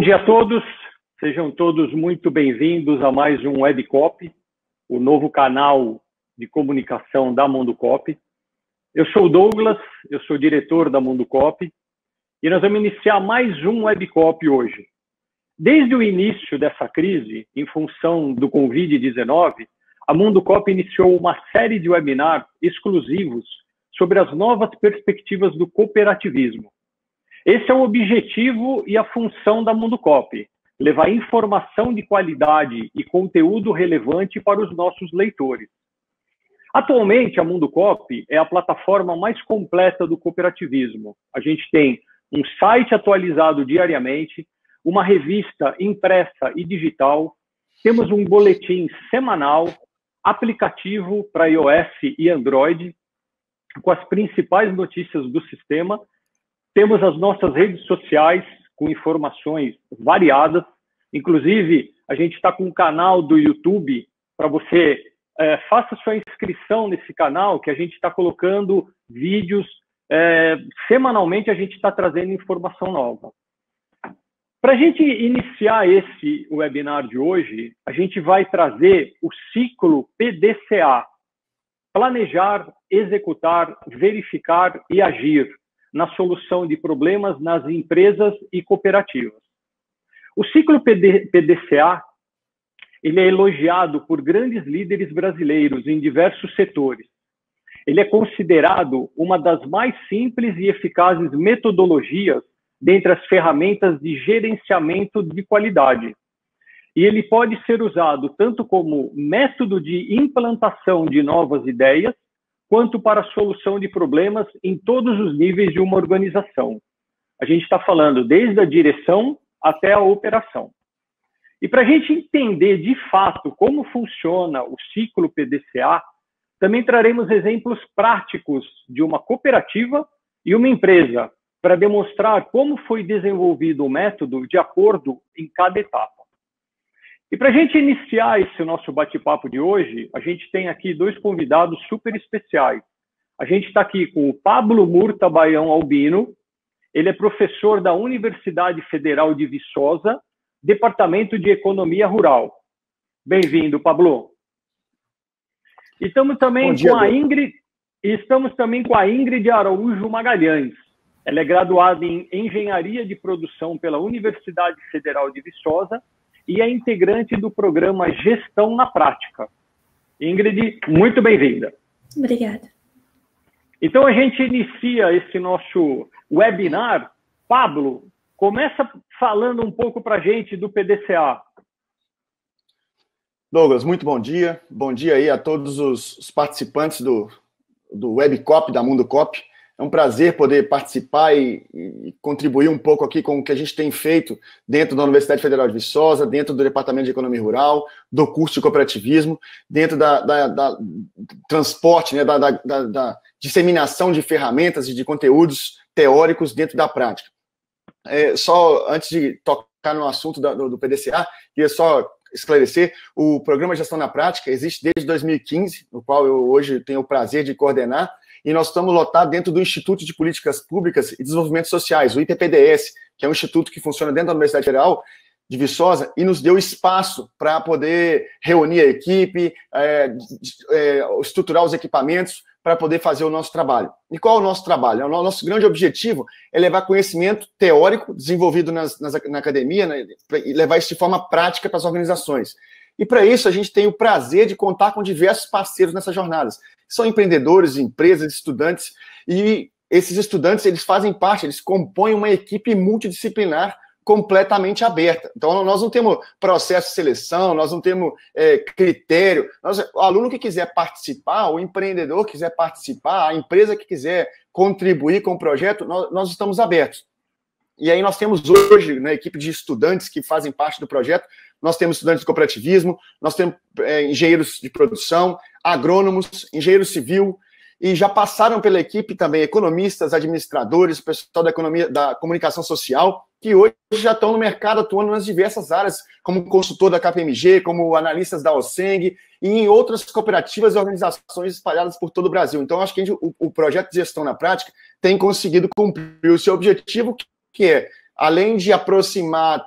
dia a todos, sejam todos muito bem-vindos a mais um WebCop, o novo canal de comunicação da Mondocop. Eu sou o Douglas, eu sou diretor da Mondocop e nós vamos iniciar mais um WebCop hoje. Desde o início dessa crise, em função do Covid-19, a Mondocop iniciou uma série de webinars exclusivos sobre as novas perspectivas do cooperativismo. Esse é o objetivo e a função da Mondocop, levar informação de qualidade e conteúdo relevante para os nossos leitores. Atualmente, a Mondocop é a plataforma mais completa do cooperativismo. A gente tem um site atualizado diariamente, uma revista impressa e digital, temos um boletim semanal, aplicativo para iOS e Android, com as principais notícias do sistema. Temos as nossas redes sociais com informações variadas. Inclusive, a gente está com um canal do YouTube para você faça sua inscrição nesse canal, que a gente está colocando vídeos. Semanalmente, a gente está trazendo informação nova. Para a gente iniciar esse webinar de hoje, a gente vai trazer o ciclo PDCA. Planejar, executar, verificar e agir na solução de problemas nas empresas e cooperativas. O ciclo PDCA ele é elogiado por grandes líderes brasileiros em diversos setores. Ele é considerado uma das mais simples e eficazes metodologias dentre as ferramentas de gerenciamento de qualidade. E ele pode ser usado tanto como método de implantação de novas ideias, quanto para a solução de problemas em todos os níveis de uma organização. A gente está falando desde a direção até a operação. E para a gente entender de fato como funciona o ciclo PDCA, também traremos exemplos práticos de uma cooperativa e uma empresa, para demonstrar como foi desenvolvido o método de acordo em cada etapa. E para a gente iniciar esse nosso bate-papo de hoje, a gente tem aqui dois convidados super especiais. A gente está aqui com o Pablo Murta Baião Albino, ele é professor da Universidade Federal de Viçosa, Departamento de Economia Rural. Bem-vindo, Pablo. E estamos também com a Ingrid Araújo Magalhães. Ela é graduada em Engenharia de Produção pela Universidade Federal de Viçosa e é integrante do programa Gestão na Prática. Ingrid, muito bem-vinda. Obrigada. Então, a gente inicia esse nosso webinar. Pablo, começa falando um pouco para a gente do PDCA. Douglas, muito bom dia. Bom dia aí a todos os participantes do WebCop, da Mondocop. É um prazer poder participar e contribuir um pouco aqui com o que a gente tem feito dentro da Universidade Federal de Viçosa, dentro do Departamento de Economia Rural, do curso de cooperativismo, dentro da transporte, né, da disseminação de ferramentas e de conteúdos teóricos dentro da prática. Só antes de tocar no assunto do PDCA, queria só esclarecer, o Programa Gestão na Prática existe desde 2015, no qual eu hoje tenho o prazer de coordenar, e nós estamos lotados dentro do Instituto de Políticas Públicas e Desenvolvimento Sociais, o IPPDS, que é um instituto que funciona dentro da Universidade Federal de Viçosa e nos deu espaço para poder reunir a equipe, estruturar os equipamentos para poder fazer o nosso trabalho. E qual é o nosso trabalho? O nosso grande objetivo é levar conhecimento teórico desenvolvido na academia, né, e levar isso de forma prática para as organizações. E para isso a gente tem o prazer de contar com diversos parceiros nessas jornadas. São empreendedores, empresas, estudantes, e esses estudantes, eles fazem parte, eles compõem uma equipe multidisciplinar completamente aberta. Então, nós não temos processo de seleção, nós não temos critério. O aluno que quiser participar, o empreendedor que quiser participar, a empresa que quiser contribuir com o projeto, nós estamos abertos. E aí nós temos hoje, na equipe de estudantes que fazem parte do projeto, nós temos estudantes de cooperativismo, nós temos engenheiros de produção, agrônomos, engenheiro civil, e já passaram pela equipe também economistas, administradores, pessoal da economia, da comunicação social, que hoje já estão no mercado atuando nas diversas áreas, como consultor da KPMG, como analistas da OSENG, e em outras cooperativas e organizações espalhadas por todo o Brasil. Então, acho que o projeto de gestão na prática tem conseguido cumprir o seu objetivo, que é, além de aproximar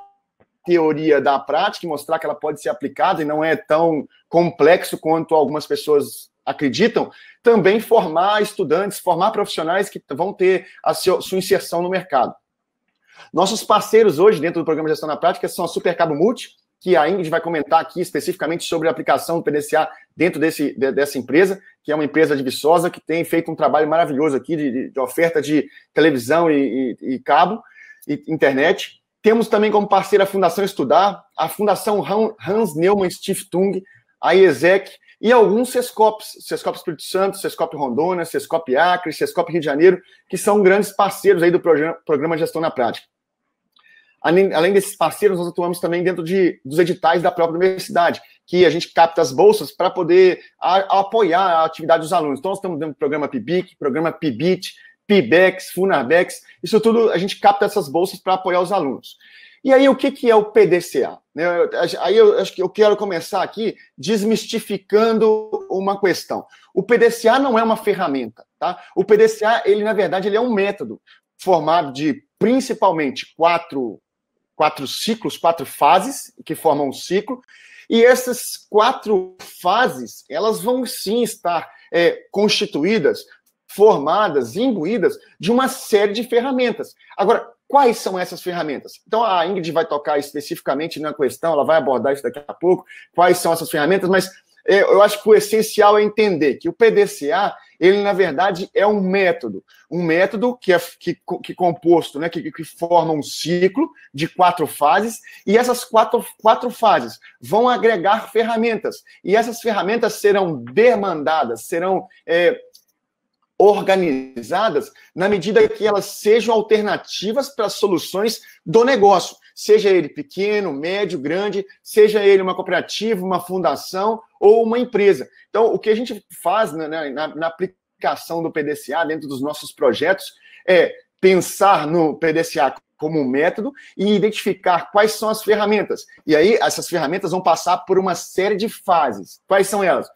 teoria da prática e mostrar que ela pode ser aplicada e não é tão complexo quanto algumas pessoas acreditam, também formar estudantes, formar profissionais que vão ter a sua inserção no mercado. Nossos parceiros hoje, dentro do programa de Gestão na Prática, são a Supercabo Multi, que a Ingrid vai comentar aqui especificamente sobre a aplicação do PDCA dentro dessa empresa, que é uma empresa de Viçosa, que tem feito um trabalho maravilhoso aqui de oferta de televisão e cabo e internet. Temos também como parceira a Fundação Estudar, a Fundação Hans Neumann Stiftung, a IESEC e alguns SESCOPs, SESCOP Espírito Santo, SESCOP Rondônia, SESCOP Acre, SESCOP Rio de Janeiro, que são grandes parceiros aí do programa de Gestão na Prática. Além desses parceiros, nós atuamos também dentro dos editais da própria universidade, que a gente capta as bolsas para poder apoiar a atividade dos alunos. Então, nós estamos dentro do programa PIBIC, programa PIBIT, PIBEX, FUNARBEX, isso tudo a gente capta essas bolsas para apoiar os alunos. E aí, o que é o PDCA? Aí eu acho que eu quero começar aqui desmistificando uma questão. O PDCA não é uma ferramenta, tá? O PDCA, ele, na verdade, ele é um método formado de, principalmente, quatro ciclos, 4 fases, que formam um ciclo, e essas 4 fases, elas vão sim estar constituídas, formadas, imbuídas de uma série de ferramentas. Agora, quais são essas ferramentas? Então, a Ingrid vai tocar especificamente na questão, ela vai abordar isso daqui a pouco, quais são essas ferramentas, mas eu acho que o essencial é entender que o PDCA, ele, na verdade, é um método que composto, né, que forma um ciclo de 4 fases, e essas quatro fases vão agregar ferramentas, e essas ferramentas serão demandadas, serão organizadas na medida que elas sejam alternativas para as soluções do negócio, seja ele pequeno, médio, grande, seja ele uma cooperativa, uma fundação ou uma empresa. Então, o que a gente faz na aplicação do PDCA dentro dos nossos projetos é pensar no PDCA como um método e identificar quais são as ferramentas. E aí, essas ferramentas vão passar por uma série de fases. Quais são elas?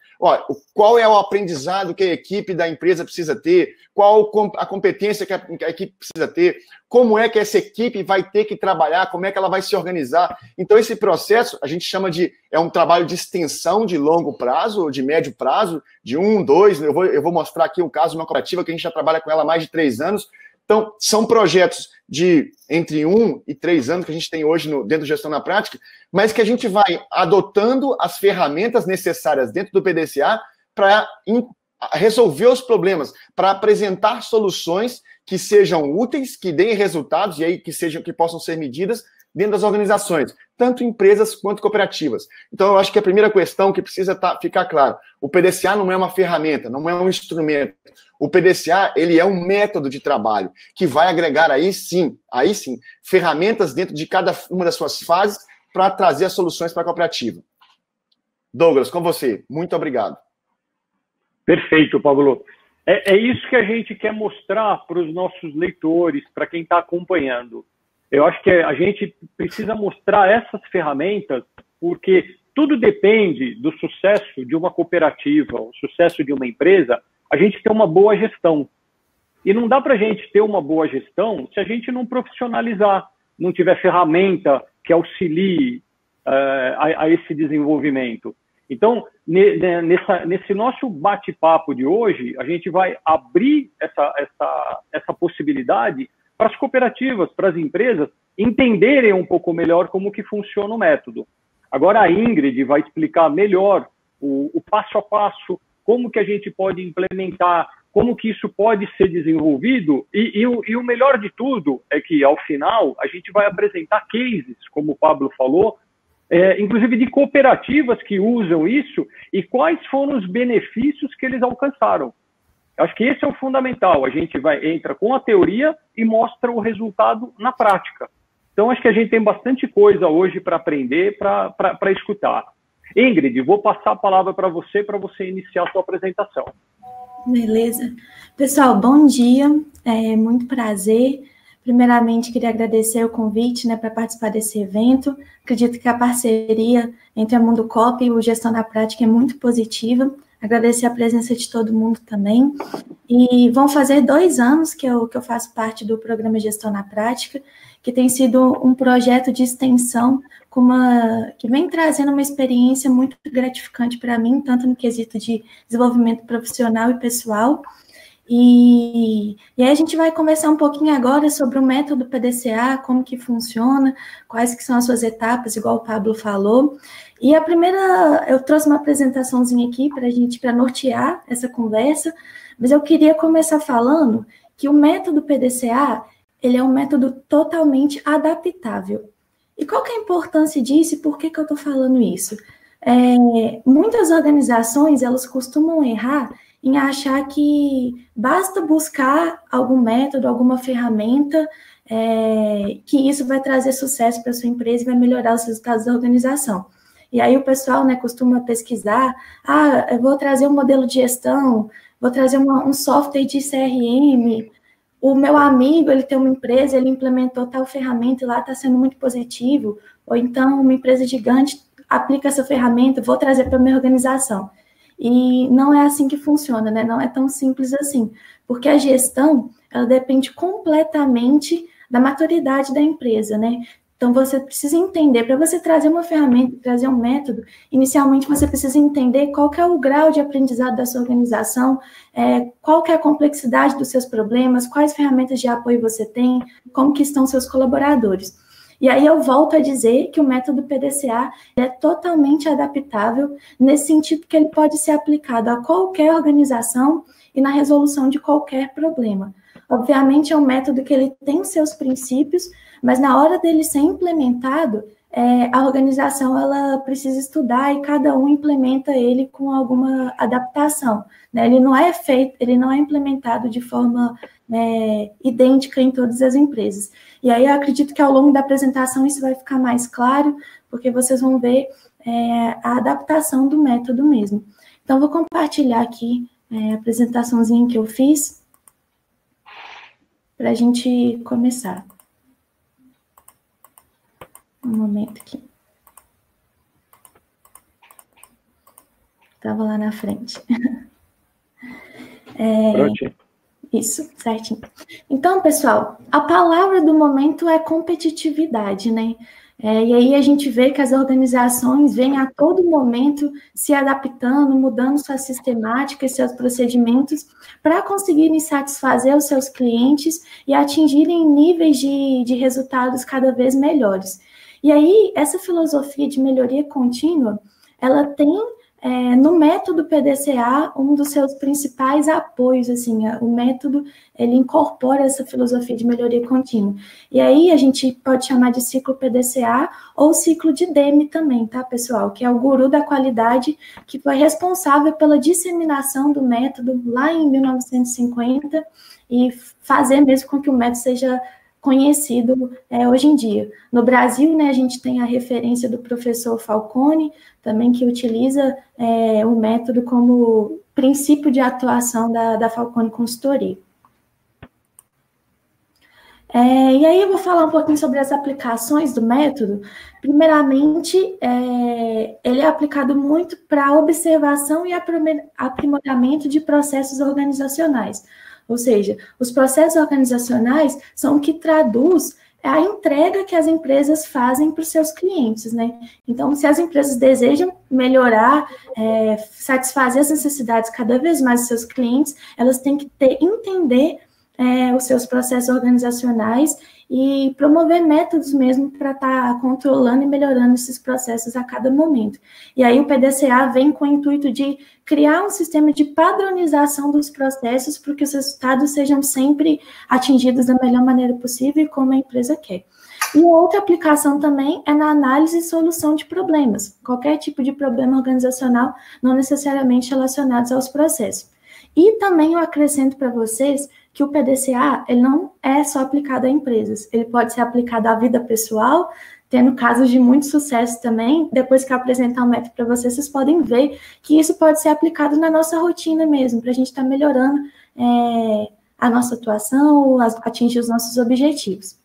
Qual é o aprendizado que a equipe da empresa precisa ter? Qual a competência que a equipe precisa ter? Como é que essa equipe vai ter que trabalhar? Como é que ela vai se organizar? Então, esse processo, a gente chama é um trabalho de extensão de longo prazo, ou de médio prazo, de 1, 2, eu vou mostrar aqui um caso de uma cooperativa que a gente já trabalha com ela há mais de 3 anos. Então, são projetos de entre 1 e 3 anos que a gente tem hoje dentro do Gestão na Prática, mas que a gente vai adotando as ferramentas necessárias dentro do PDCA para resolver os problemas, para apresentar soluções que sejam úteis, que deem resultados e aí que possam ser medidas dentro das organizações, tanto empresas quanto cooperativas. Então, eu acho que a primeira questão que precisa ficar claro, o PDCA não é uma ferramenta, não é um instrumento. O PDCA, ele é um método de trabalho que vai agregar aí sim, ferramentas dentro de cada uma das suas fases para trazer as soluções para a cooperativa. Douglas, com você. Muito obrigado. Perfeito, Pablo. É isso que a gente quer mostrar para os nossos leitores, para quem está acompanhando. Eu acho que a gente precisa mostrar essas ferramentas, porque tudo depende do sucesso de uma cooperativa, o sucesso de uma empresa, a gente ter uma boa gestão. E não dá para a gente ter uma boa gestão se a gente não profissionalizar, não tiver ferramenta que auxilie a esse desenvolvimento. Então, nesse nosso bate-papo de hoje, a gente vai abrir essa possibilidade para as cooperativas, para as empresas, entenderem um pouco melhor como que funciona o método. Agora a Ingrid vai explicar melhor o passo a passo, como que a gente pode implementar, como que isso pode ser desenvolvido, e o melhor de tudo é que, ao final, a gente vai apresentar cases, como o Pablo falou, inclusive de cooperativas que usam isso, e quais foram os benefícios que eles alcançaram. Acho que esse é o fundamental, a gente entra com a teoria e mostra o resultado na prática. Então, acho que a gente tem bastante coisa hoje para aprender, para escutar. Ingrid, vou passar a palavra para você iniciar a sua apresentação. Beleza. Pessoal, bom dia, muito prazer. Primeiramente, queria agradecer o convite, para participar desse evento. Acredito que a parceria entre a Mundo Coop e o Gestão na Prática é muito positiva, agradecer a presença de todo mundo também. E vão fazer 2 anos que eu faço parte do programa Gestão na Prática, que tem sido um projeto de extensão que vem trazendo uma experiência muito gratificante para mim, tanto no quesito de desenvolvimento profissional e pessoal. E aí a gente vai conversar um pouquinho agora sobre o método PDCA, como que funciona, quais que são as suas etapas, igual o Pablo falou. E a primeira, eu trouxe uma apresentaçãozinha aqui para nortear essa conversa, mas eu queria começar falando que o método PDCA, ele é um método totalmente adaptável. E qual que é a importância disso e por que eu estou falando isso? Muitas organizações, elas costumam errar em achar que basta buscar algum método, alguma ferramenta, que isso vai trazer sucesso para a sua empresa e vai melhorar os resultados da organização. E aí o pessoal, né, costuma pesquisar, eu vou trazer um modelo de gestão, vou trazer um software de CRM, o meu amigo, ele tem uma empresa, ele implementou tal ferramenta e lá está sendo muito positivo, ou então uma empresa gigante aplica essa ferramenta, vou trazer para a minha organização. E não é assim que funciona, né? Não é tão simples assim, porque a gestão, ela depende completamente da maturidade da empresa, né? Então, você precisa entender, para você trazer uma ferramenta, trazer um método, inicialmente você precisa entender qual que é o grau de aprendizado da sua organização, qual que é a complexidade dos seus problemas, quais ferramentas de apoio você tem, como que estão seus colaboradores. E aí eu volto a dizer que o método PDCA é totalmente adaptável, nesse sentido que ele pode ser aplicado a qualquer organização e na resolução de qualquer problema. Obviamente é um método que ele tem os seus princípios, mas na hora dele ser implementado, a organização ela precisa estudar e cada um implementa ele com alguma adaptação, né? Ele não é implementado de forma idêntica em todas as empresas. E aí eu acredito que ao longo da apresentação isso vai ficar mais claro, porque vocês vão ver a adaptação do método mesmo. Então, vou compartilhar aqui a apresentaçãozinha que eu fiz para a gente começar. Um momento aqui. Estava lá na frente. Pronto. Isso, certinho. Então, pessoal, a palavra do momento é competitividade, né? E aí a gente vê que as organizações vêm a todo momento se adaptando, mudando sua sistemática e seus procedimentos para conseguirem satisfazer os seus clientes e atingirem níveis de resultados cada vez melhores. E aí, essa filosofia de melhoria contínua, ela tem no método PDCA, um dos seus principais apoios, assim, o método, ele incorpora essa filosofia de melhoria contínua. E aí, a gente pode chamar de ciclo PDCA ou ciclo de DEME também, tá, pessoal? Que é o guru da qualidade, que foi responsável pela disseminação do método lá em 1950 e fazer mesmo com que o método seja conhecido hoje em dia. No Brasil, né, a gente tem a referência do professor Falcone, também que utiliza o método como princípio de atuação da Falcone Consultoria. E aí eu vou falar um pouquinho sobre as aplicações do método. Primeiramente, ele é aplicado muito para observação e aprimoramento de processos organizacionais. Ou seja, os processos organizacionais são o que traduz a entrega que as empresas fazem para os seus clientes, né? Então, se as empresas desejam melhorar, satisfazer as necessidades cada vez mais dos seus clientes, elas têm que entender os seus processos organizacionais e promover métodos mesmo para estar controlando e melhorando esses processos a cada momento. E aí o PDCA vem com o intuito de criar um sistema de padronização dos processos para que os resultados sejam sempre atingidos da melhor maneira possível e como a empresa quer. E outra aplicação também é na análise e solução de problemas, qualquer tipo de problema organizacional, não necessariamente relacionados aos processos. E também eu acrescento para vocês que o PDCA, ele não é só aplicado a empresas, ele pode ser aplicado à vida pessoal, tendo casos de muito sucesso também. Depois que eu apresentar o método para vocês, vocês podem ver que isso pode ser aplicado na nossa rotina mesmo, para a gente estar melhorando a nossa atuação, atingir os nossos objetivos.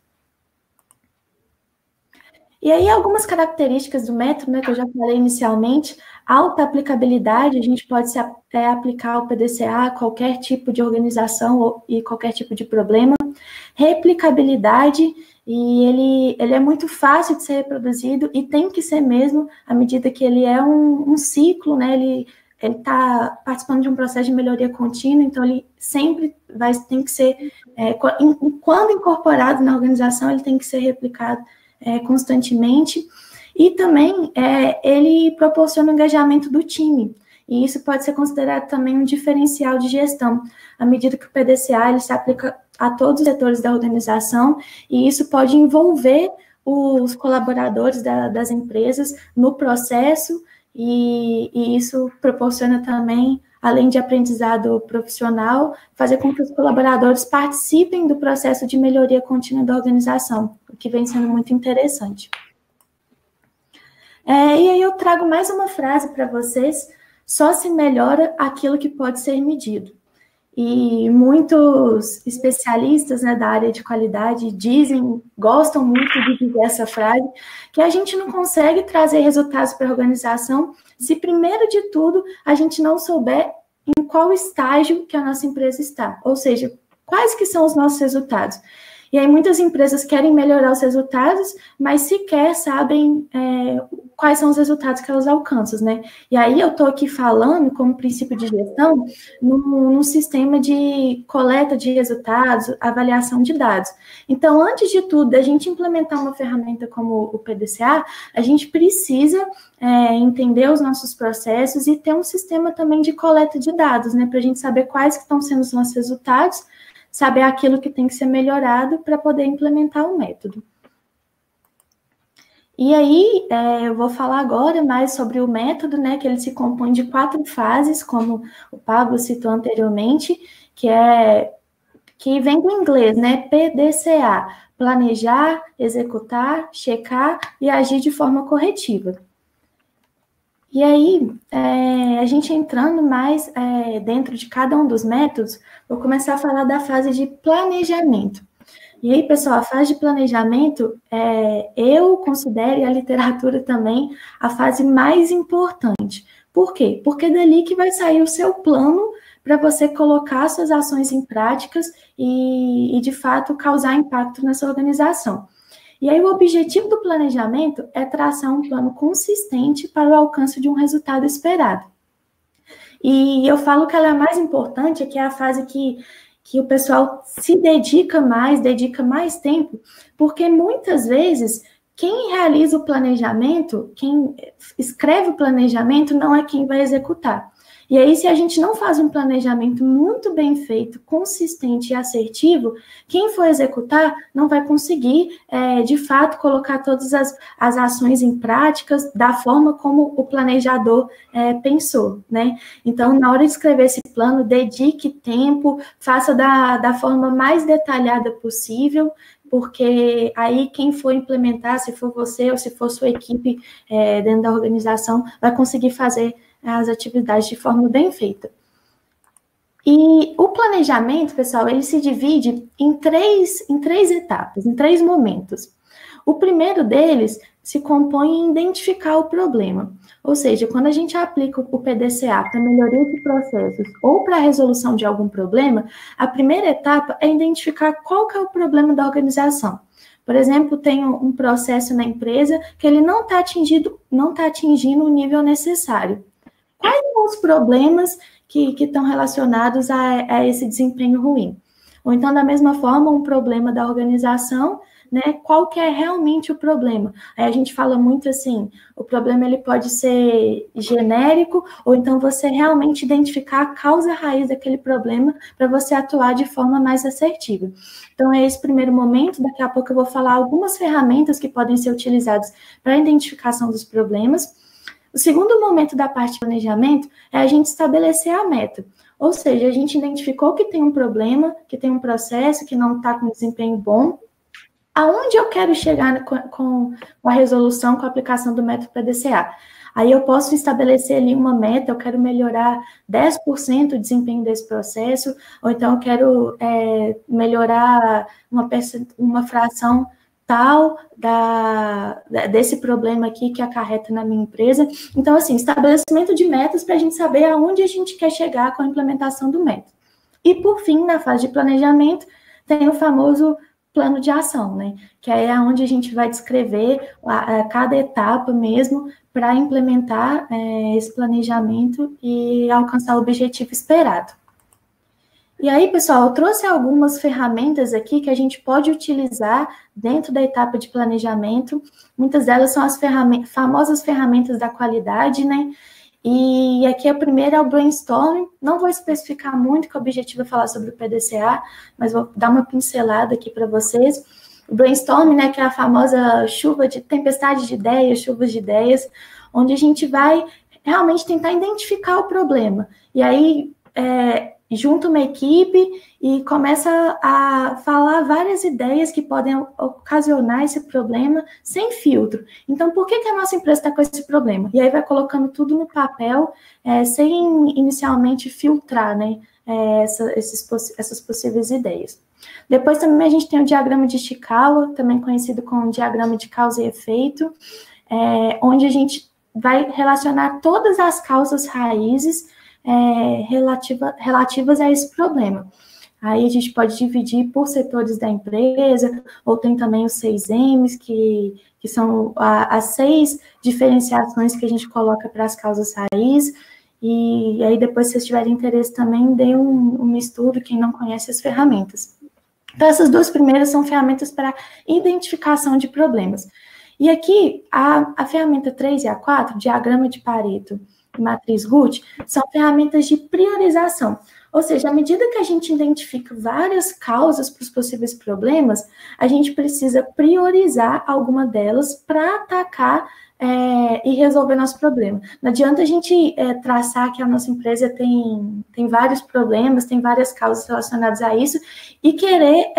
E aí, algumas características do método, né, que eu já falei inicialmente: alta aplicabilidade, a gente pode aplicar o PDCA a qualquer tipo de organização e qualquer tipo de problema. Replicabilidade, e ele é muito fácil de ser reproduzido, e tem que ser mesmo, à medida que ele é um ciclo, né, ele está participando de um processo de melhoria contínua, então ele sempre tem que ser, quando incorporado na organização, ele tem que ser replicado constantemente. E também ele proporciona o engajamento do time, e isso pode ser considerado também um diferencial de gestão, à medida que o PDCA ele se aplica a todos os setores da organização, e isso pode envolver os colaboradores das empresas no processo, e isso proporciona também, além de aprendizado profissional, fazer com que os colaboradores participem do processo de melhoria contínua da organização, o que vem sendo muito interessante. E aí eu trago mais uma frase para vocês: só se melhora aquilo que pode ser medido. E muitos especialistas, né, da área de qualidade gostam muito de dizer essa frase, que a gente não consegue trazer resultados para a organização se, primeiro de tudo, a gente não souber em qual estágio que a nossa empresa está, ou seja, quais que são os nossos resultados. E aí muitas empresas querem melhorar os resultados, mas sequer sabem quais são os resultados que elas alcançam, né? E aí eu estou aqui falando, como princípio de gestão, num sistema de coleta de resultados, avaliação de dados. Então, antes de tudo, a gente implementar uma ferramenta como o PDCA, a gente precisa entender os nossos processos e ter um sistema também de coleta de dados, né? Para a gente saber quais que estão sendo os nossos resultados, saber aquilo que tem que ser melhorado para poder implementar o método. E aí, eu vou falar agora mais sobre o método, né, que ele se compõe de 4 fases, como o Pablo citou anteriormente, que vem do inglês, né, PDCA: planejar, executar, checar e agir de forma corretiva. E aí, a gente entrando mais dentro de cada um dos métodos, vou começar a falar da fase de planejamento. E aí, pessoal, a fase de planejamento, eu considero, e a literatura também, a fase mais importante. Por quê? Porque é dali que vai sair o seu plano para você colocar suas ações em práticas e, de fato, causar impacto nessa organização. E aí o objetivo do planejamento é traçar um plano consistente para o alcance de um resultado esperado. E eu falo que ela é a mais importante, que é a fase que o pessoal se dedica mais tempo, porque muitas vezes quem realiza o planejamento, quem escreve o planejamento, não é quem vai executar. E aí, se a gente não faz um planejamento muito bem feito, consistente e assertivo, quem for executar não vai conseguir, de fato, colocar todas as ações em práticas da forma como o planejador pensou, né? Então, na hora de escrever esse plano, dedique tempo, faça da forma mais detalhada possível, porque aí quem for implementar, se for você ou se for sua equipe dentro da organização, vai conseguir fazer as atividades de forma bem feita. E o planejamento, pessoal, ele se divide em três etapas, em 3 momentos. O primeiro deles se compõe em identificar o problema. Ou seja, quando a gente aplica o PDCA para melhoria de processos ou para a resolução de algum problema, a primeira etapa é identificar qual que é o problema da organização. Por exemplo, tem um processo na empresa que ele não está atingindo o nível necessário. Quais são os problemas que estão relacionados a esse desempenho ruim? Ou então, da mesma forma, um problema da organização, né? Qual que é realmente o problema? Aí a gente fala muito assim, o problema ele pode ser genérico, ou então você realmente identificar a causa raiz daquele problema para você atuar de forma mais assertiva. Então, é esse primeiro momento. Daqui a pouco eu vou falar algumas ferramentas que podem ser utilizadas para a identificação dos problemas. O segundo momento da parte de planejamento é a gente estabelecer a meta. Ou seja, a gente identificou que tem um problema, que tem um processo que não está com desempenho bom. Aonde eu quero chegar com a resolução, com a aplicação do método PDCA? Aí eu posso estabelecer ali uma meta, eu quero melhorar 10% o desempenho desse processo, ou então eu quero melhorar uma fração tal desse problema aqui que acarreta na minha empresa. Então, assim, estabelecimento de metas para a gente saber aonde a gente quer chegar com a implementação do método. E, por fim, na fase de planejamento, tem o famoso plano de ação, né? Que é onde a gente vai descrever cada etapa mesmo para implementar esse planejamento e alcançar o objetivo esperado. E aí, pessoal, eu trouxe algumas ferramentas aqui que a gente pode utilizar dentro da etapa de planejamento. Muitas delas são as famosas ferramentas da qualidade, né? E aqui a primeira é o brainstorming. Não vou especificar muito, que o objetivo é falar sobre o PDCA, mas vou dar uma pincelada aqui para vocês. O brainstorming, né, que é a famosa tempestade de ideias, chuvas de ideias, onde a gente vai realmente tentar identificar o problema. E aí, junta uma equipe e começa a falar várias ideias que podem ocasionar esse problema sem filtro. Então, por que a nossa empresa está com esse problema? E aí vai colocando tudo no papel, sem inicialmente filtrar, né, essas possíveis ideias. Depois também a gente tem o diagrama de Ishikawa, também conhecido como diagrama de causa e efeito, onde a gente vai relacionar todas as causas raízes relativas a esse problema. Aí a gente pode dividir por setores da empresa, ou tem também os 6 M's, que são as 6 diferenciações que a gente coloca para as causas raiz. E aí depois, se vocês tiverem interesse também, dê um estudo, quem não conhece as ferramentas. Então, essas 2 primeiras são ferramentas para identificação de problemas. E aqui, a ferramenta 3 e a 4, diagrama de Pareto, matriz Ruth, são ferramentas de priorização. Ou seja, à medida que a gente identifica várias causas para os possíveis problemas, a gente precisa priorizar alguma delas para atacar e resolver nosso problema. Não adianta a gente traçar que a nossa empresa tem vários problemas, tem várias causas relacionadas a isso, e querer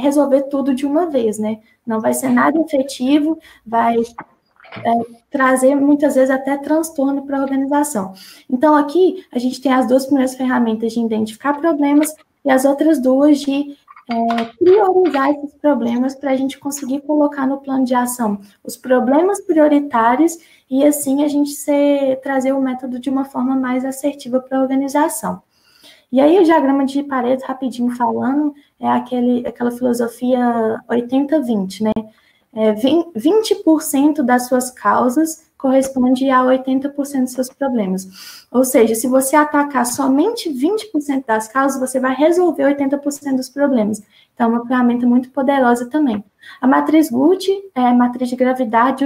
resolver tudo de uma vez, né? Não vai ser nada efetivo, vai trazer, muitas vezes, até transtorno para a organização. Então, aqui, a gente tem as 2 primeiras ferramentas de identificar problemas e as outras 2 de priorizar esses problemas para a gente conseguir colocar no plano de ação os problemas prioritários e, assim, a gente trazer o método de uma forma mais assertiva para a organização. E aí, o diagrama de Pareto, rapidinho falando, é aquela filosofia 80-20, né? 20% das suas causas corresponde a 80% dos seus problemas. Ou seja, se você atacar somente 20% das causas, você vai resolver 80% dos problemas. Então, é uma ferramenta muito poderosa também. A matriz Gucci é a matriz de gravidade,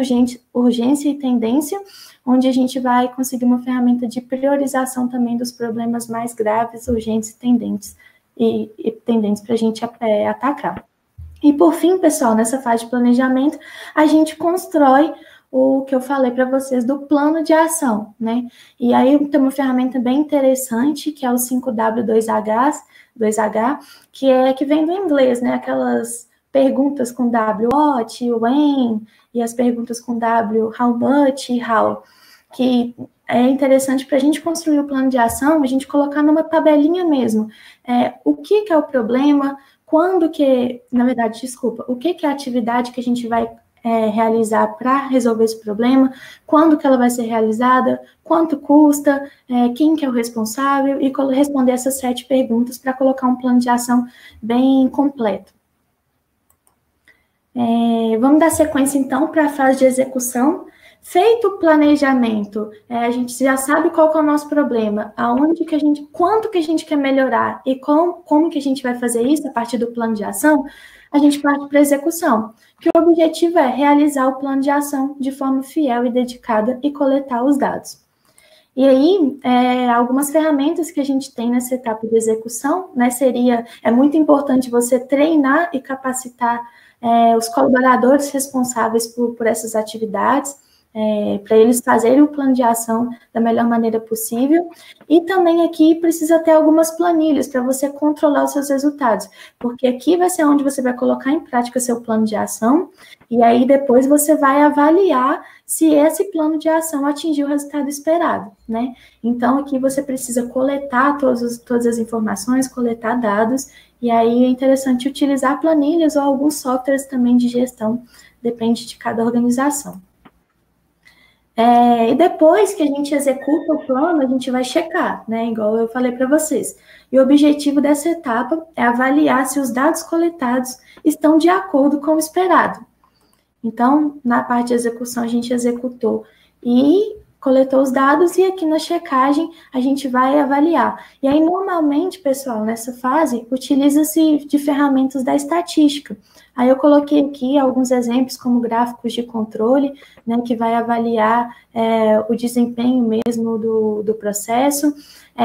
urgência e tendência, onde a gente vai conseguir uma ferramenta de priorização também dos problemas mais graves, urgentes e tendentes para a gente atacar. E, por fim, pessoal, nessa fase de planejamento, a gente constrói o que eu falei para vocês do plano de ação, né? E aí tem uma ferramenta bem interessante, que é o 5W2H, que vem do inglês, né? Aquelas perguntas com W, what, when, e as perguntas com W, how much e how, que é interessante para a gente construir o plano de ação, a gente colocar numa tabelinha mesmo. O que é o problema, o que é a atividade que a gente vai realizar para resolver esse problema, quando que ela vai ser realizada, quanto custa, quem que é o responsável, e responder essas 7 perguntas para colocar um plano de ação bem completo. Vamos dar sequência, então, para a fase de execução. Feito o planejamento, a gente já sabe qual que é o nosso problema, quanto que a gente quer melhorar e como que a gente vai fazer isso a partir do plano de ação, a gente parte para a execução, que o objetivo é realizar o plano de ação de forma fiel e dedicada e coletar os dados. E aí, algumas ferramentas que a gente tem nessa etapa de execução, né, é muito importante você treinar e capacitar os colaboradores responsáveis por essas atividades, para eles fazerem o plano de ação da melhor maneira possível. E também aqui precisa ter algumas planilhas para você controlar os seus resultados, porque aqui vai ser onde você vai colocar em prática seu plano de ação, e aí depois você vai avaliar se esse plano de ação atingiu o resultado esperado, né? Então, aqui você precisa coletar todas as informações, coletar dados E aí é interessante utilizar planilhas ou alguns softwares também de gestão, depende de cada organização. E depois que a gente executa o plano, a gente vai checar, né? Igual eu falei para vocês. E o objetivo dessa etapa é avaliar se os dados coletados estão de acordo com o esperado. Então, na parte de execução, a gente executou e coletou os dados, e aqui na checagem a gente vai avaliar. E aí, normalmente, pessoal, nessa fase, utiliza-se de ferramentas da estatística. Aí eu coloquei aqui alguns exemplos, como gráficos de controle, né, que vai avaliar o desempenho mesmo do processo,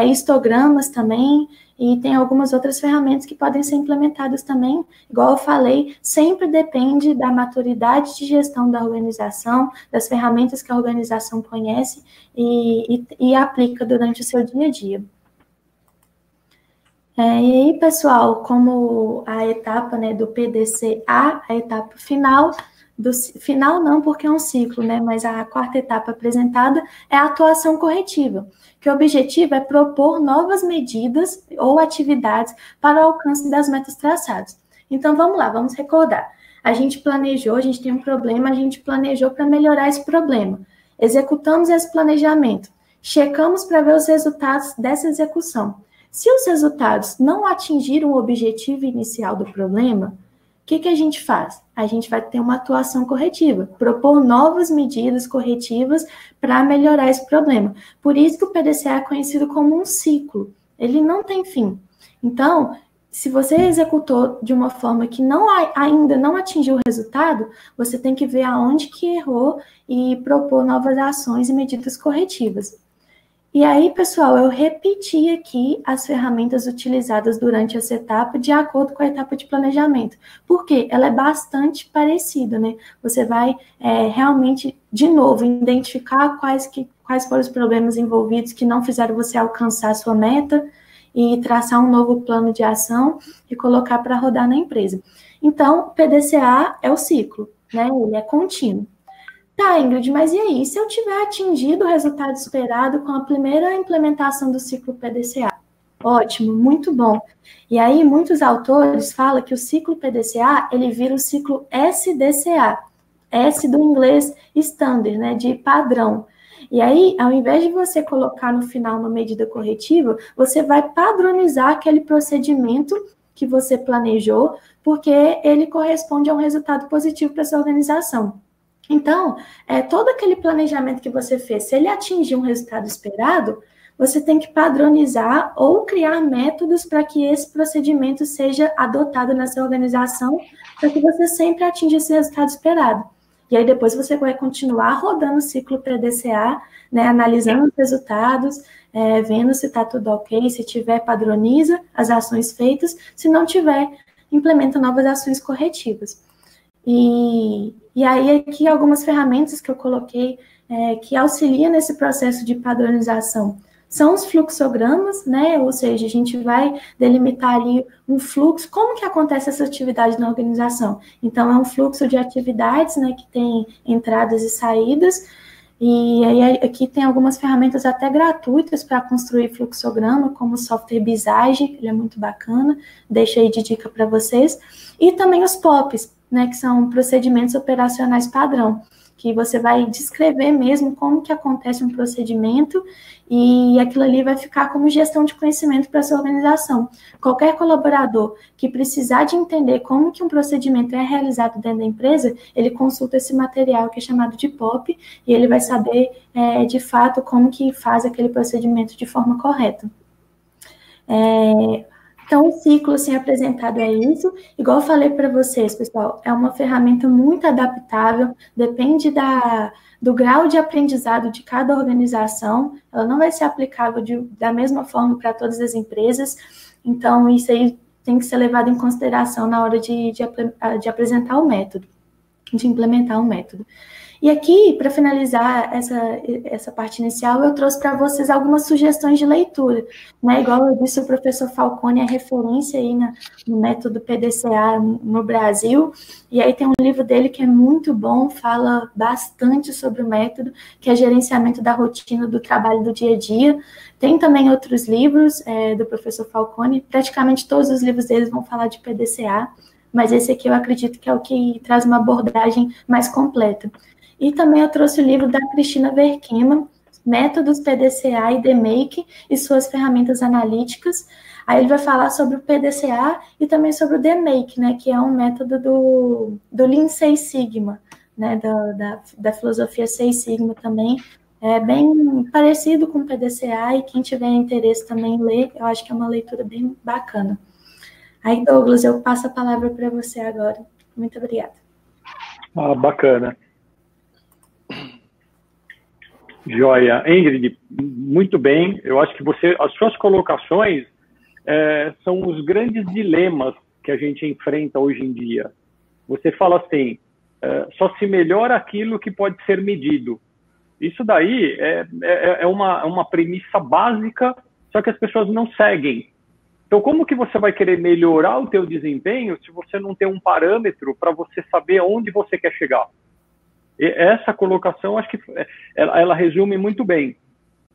histogramas também, e tem algumas outras ferramentas que podem ser implementadas também. Igual eu falei, sempre depende da maturidade de gestão da organização, das ferramentas que a organização conhece e aplica durante o seu dia a dia. E aí, pessoal, como a etapa, né, do PDCA, a etapa final, final não, porque é um ciclo, né, mas a quarta etapa apresentada é a atuação corretiva, que o objetivo é propor novas medidas ou atividades para o alcance das metas traçadas. Então, vamos lá, vamos recordar. A gente planejou, a gente tem um problema, a gente planejou para melhorar esse problema. Executamos esse planejamento, checamos para ver os resultados dessa execução. Se os resultados não atingiram o objetivo inicial do problema, o que a gente faz? A gente vai ter uma atuação corretiva, propor novas medidas corretivas para melhorar esse problema. Por isso que o PDCA é conhecido como um ciclo, ele não tem fim. Então, se você executou de uma forma que ainda não atingiu o resultado, você tem que ver aonde que errou e propor novas ações e medidas corretivas. E aí, pessoal, eu repeti aqui as ferramentas utilizadas durante essa etapa de acordo com a etapa de planejamento. Por quê? Ela é bastante parecida, né? Você vai realmente, de novo, identificar quais foram os problemas envolvidos que não fizeram você alcançar a sua meta e traçar um novo plano de ação e colocar para rodar na empresa. Então, PDCA é o ciclo, né? Ele é contínuo. Tá, Ingrid, mas e aí? Se eu tiver atingido o resultado esperado com a primeira implementação do ciclo PDCA? Ótimo, muito bom. E aí, muitos autores falam que o ciclo PDCA, ele vira o ciclo SDCA. S do inglês standard, né, de padrão. E aí, ao invés de você colocar no final uma medida corretiva, você vai padronizar aquele procedimento que você planejou, porque ele corresponde a um resultado positivo para essa organização. Então, todo aquele planejamento que você fez, se ele atingir um resultado esperado, você tem que padronizar ou criar métodos para que esse procedimento seja adotado nessa organização, para que você sempre atinja esse resultado esperado. E aí depois você vai continuar rodando o ciclo PDCA, né, analisando os resultados, vendo se está tudo ok, se tiver, padroniza as ações feitas, se não tiver, implementa novas ações corretivas. E aí aqui algumas ferramentas que eu coloquei que auxiliam nesse processo de padronização são os fluxogramas, né? Ou seja, a gente vai delimitar ali um fluxo, como que acontece essa atividade na organização. Então, é um fluxo de atividades, né, que tem entradas e saídas, e aí aqui tem algumas ferramentas até gratuitas para construir fluxograma, como o software Visage, ele é muito bacana, deixo aí de dica para vocês, e também os POPs, né, que são procedimentos operacionais padrão, que você vai descrever mesmo como que acontece um procedimento e aquilo ali vai ficar como gestão de conhecimento para a sua organização. Qualquer colaborador que precisar de entender como que um procedimento é realizado dentro da empresa, ele consulta esse material que é chamado de POP e ele vai saber, de fato, como que faz aquele procedimento de forma correta. Então, o ciclo assim, apresentado é isso. Igual eu falei para vocês, pessoal, é uma ferramenta muito adaptável, depende do grau de aprendizado de cada organização, ela não vai ser aplicável da mesma forma para todas as empresas, então isso aí tem que ser levado em consideração na hora de apresentar o método, de implementar o método. E aqui, para finalizar essa parte inicial, eu trouxe para vocês algumas sugestões de leitura, né? Igual eu disse, o professor Falcone é referência aí no método PDCA no Brasil, e aí tem um livro dele que é muito bom, fala bastante sobre o método, que é Gerenciamento da Rotina do Trabalho do Dia a Dia. Tem também outros livros do professor Falcone, praticamente todos os livros deles vão falar de PDCA, mas esse aqui eu acredito que é o que traz uma abordagem mais completa. E também eu trouxe o livro da Cristina Verkema, Métodos PDCA e DMAIC e suas ferramentas analíticas. Aí ele vai falar sobre o PDCA e também sobre o DMAIC, né, que é um método do Lean Six Sigma, né, da filosofia Six Sigma também. É bem parecido com o PDCA, e quem tiver interesse também em ler, eu acho que é uma leitura bem bacana. Aí, Douglas, eu passo a palavra para você agora. Muito obrigada. Bacana. Joia. Ingrid, muito bem. Eu acho que as suas colocações são os grandes dilemas que a gente enfrenta hoje em dia. Você fala assim, só se melhora aquilo que pode ser medido. Isso daí é uma premissa básica, só que as pessoas não seguem. Então, como que você vai querer melhorar o teu desempenho se você não tem um parâmetro para você saber onde você quer chegar? E essa colocação, acho que ela resume muito bem.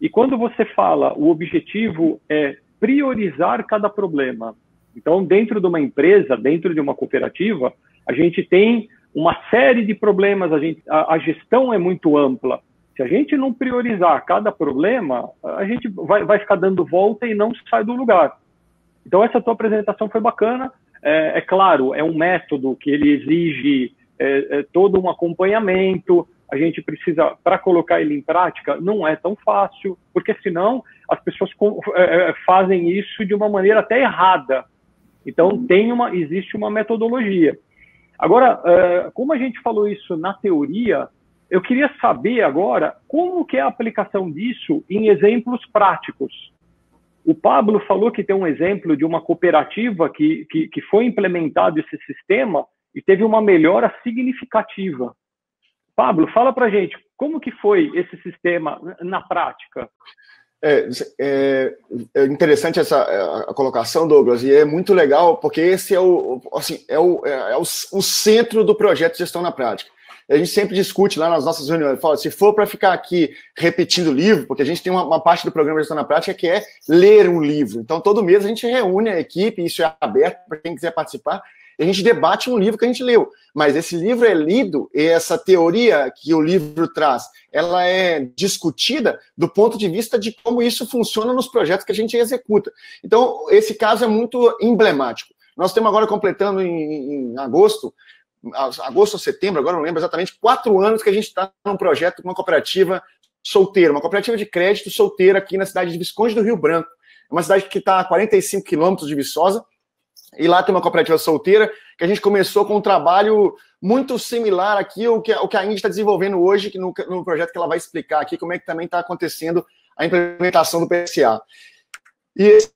E quando você fala, o objetivo é priorizar cada problema. Então, dentro de uma empresa, dentro de uma cooperativa, a gente tem uma série de problemas, a gestão é muito ampla. Se a gente não priorizar cada problema, a gente vai ficar dando volta e não sai do lugar. Então, essa tua apresentação foi bacana. É claro, é um método que ele exige todo um acompanhamento. A gente precisa, para colocar ele em prática, não é tão fácil, porque senão as pessoas fazem isso de uma maneira até errada. Então, existe uma metodologia. Agora, como a gente falou isso na teoria, eu queria saber agora como que é a aplicação disso em exemplos práticos. O Pablo falou que tem um exemplo de uma cooperativa que foi implementado esse sistema e teve uma melhora significativa. Pablo, fala para a gente, como que foi esse sistema na prática? É interessante a colocação, Douglas, e é muito legal, porque esse é o centro do projeto de gestão na prática. A gente sempre discute lá nas nossas reuniões, fala, se for para ficar aqui repetindo livro, porque a gente tem uma parte do programa de gestão na prática que é ler um livro. Então, todo mês a gente reúne a equipe, isso é aberto para quem quiser participar, e a gente debate um livro que a gente leu. Mas esse livro é lido, e essa teoria que o livro traz, ela é discutida do ponto de vista de como isso funciona nos projetos que a gente executa. Então, esse caso é muito emblemático. Nós estamos agora completando em agosto ou setembro, agora não lembro exatamente, 4 anos que a gente está num projeto com uma cooperativa solteira, uma cooperativa de crédito solteira aqui na cidade de Visconde do Rio Branco. É uma cidade que está a 45 quilômetros de Viçosa, e lá tem uma cooperativa solteira que a gente começou com um trabalho muito similar aqui ao que a Ingrid está desenvolvendo hoje, no projeto que ela vai explicar aqui, como é que também está acontecendo a implementação do PDCA. E esse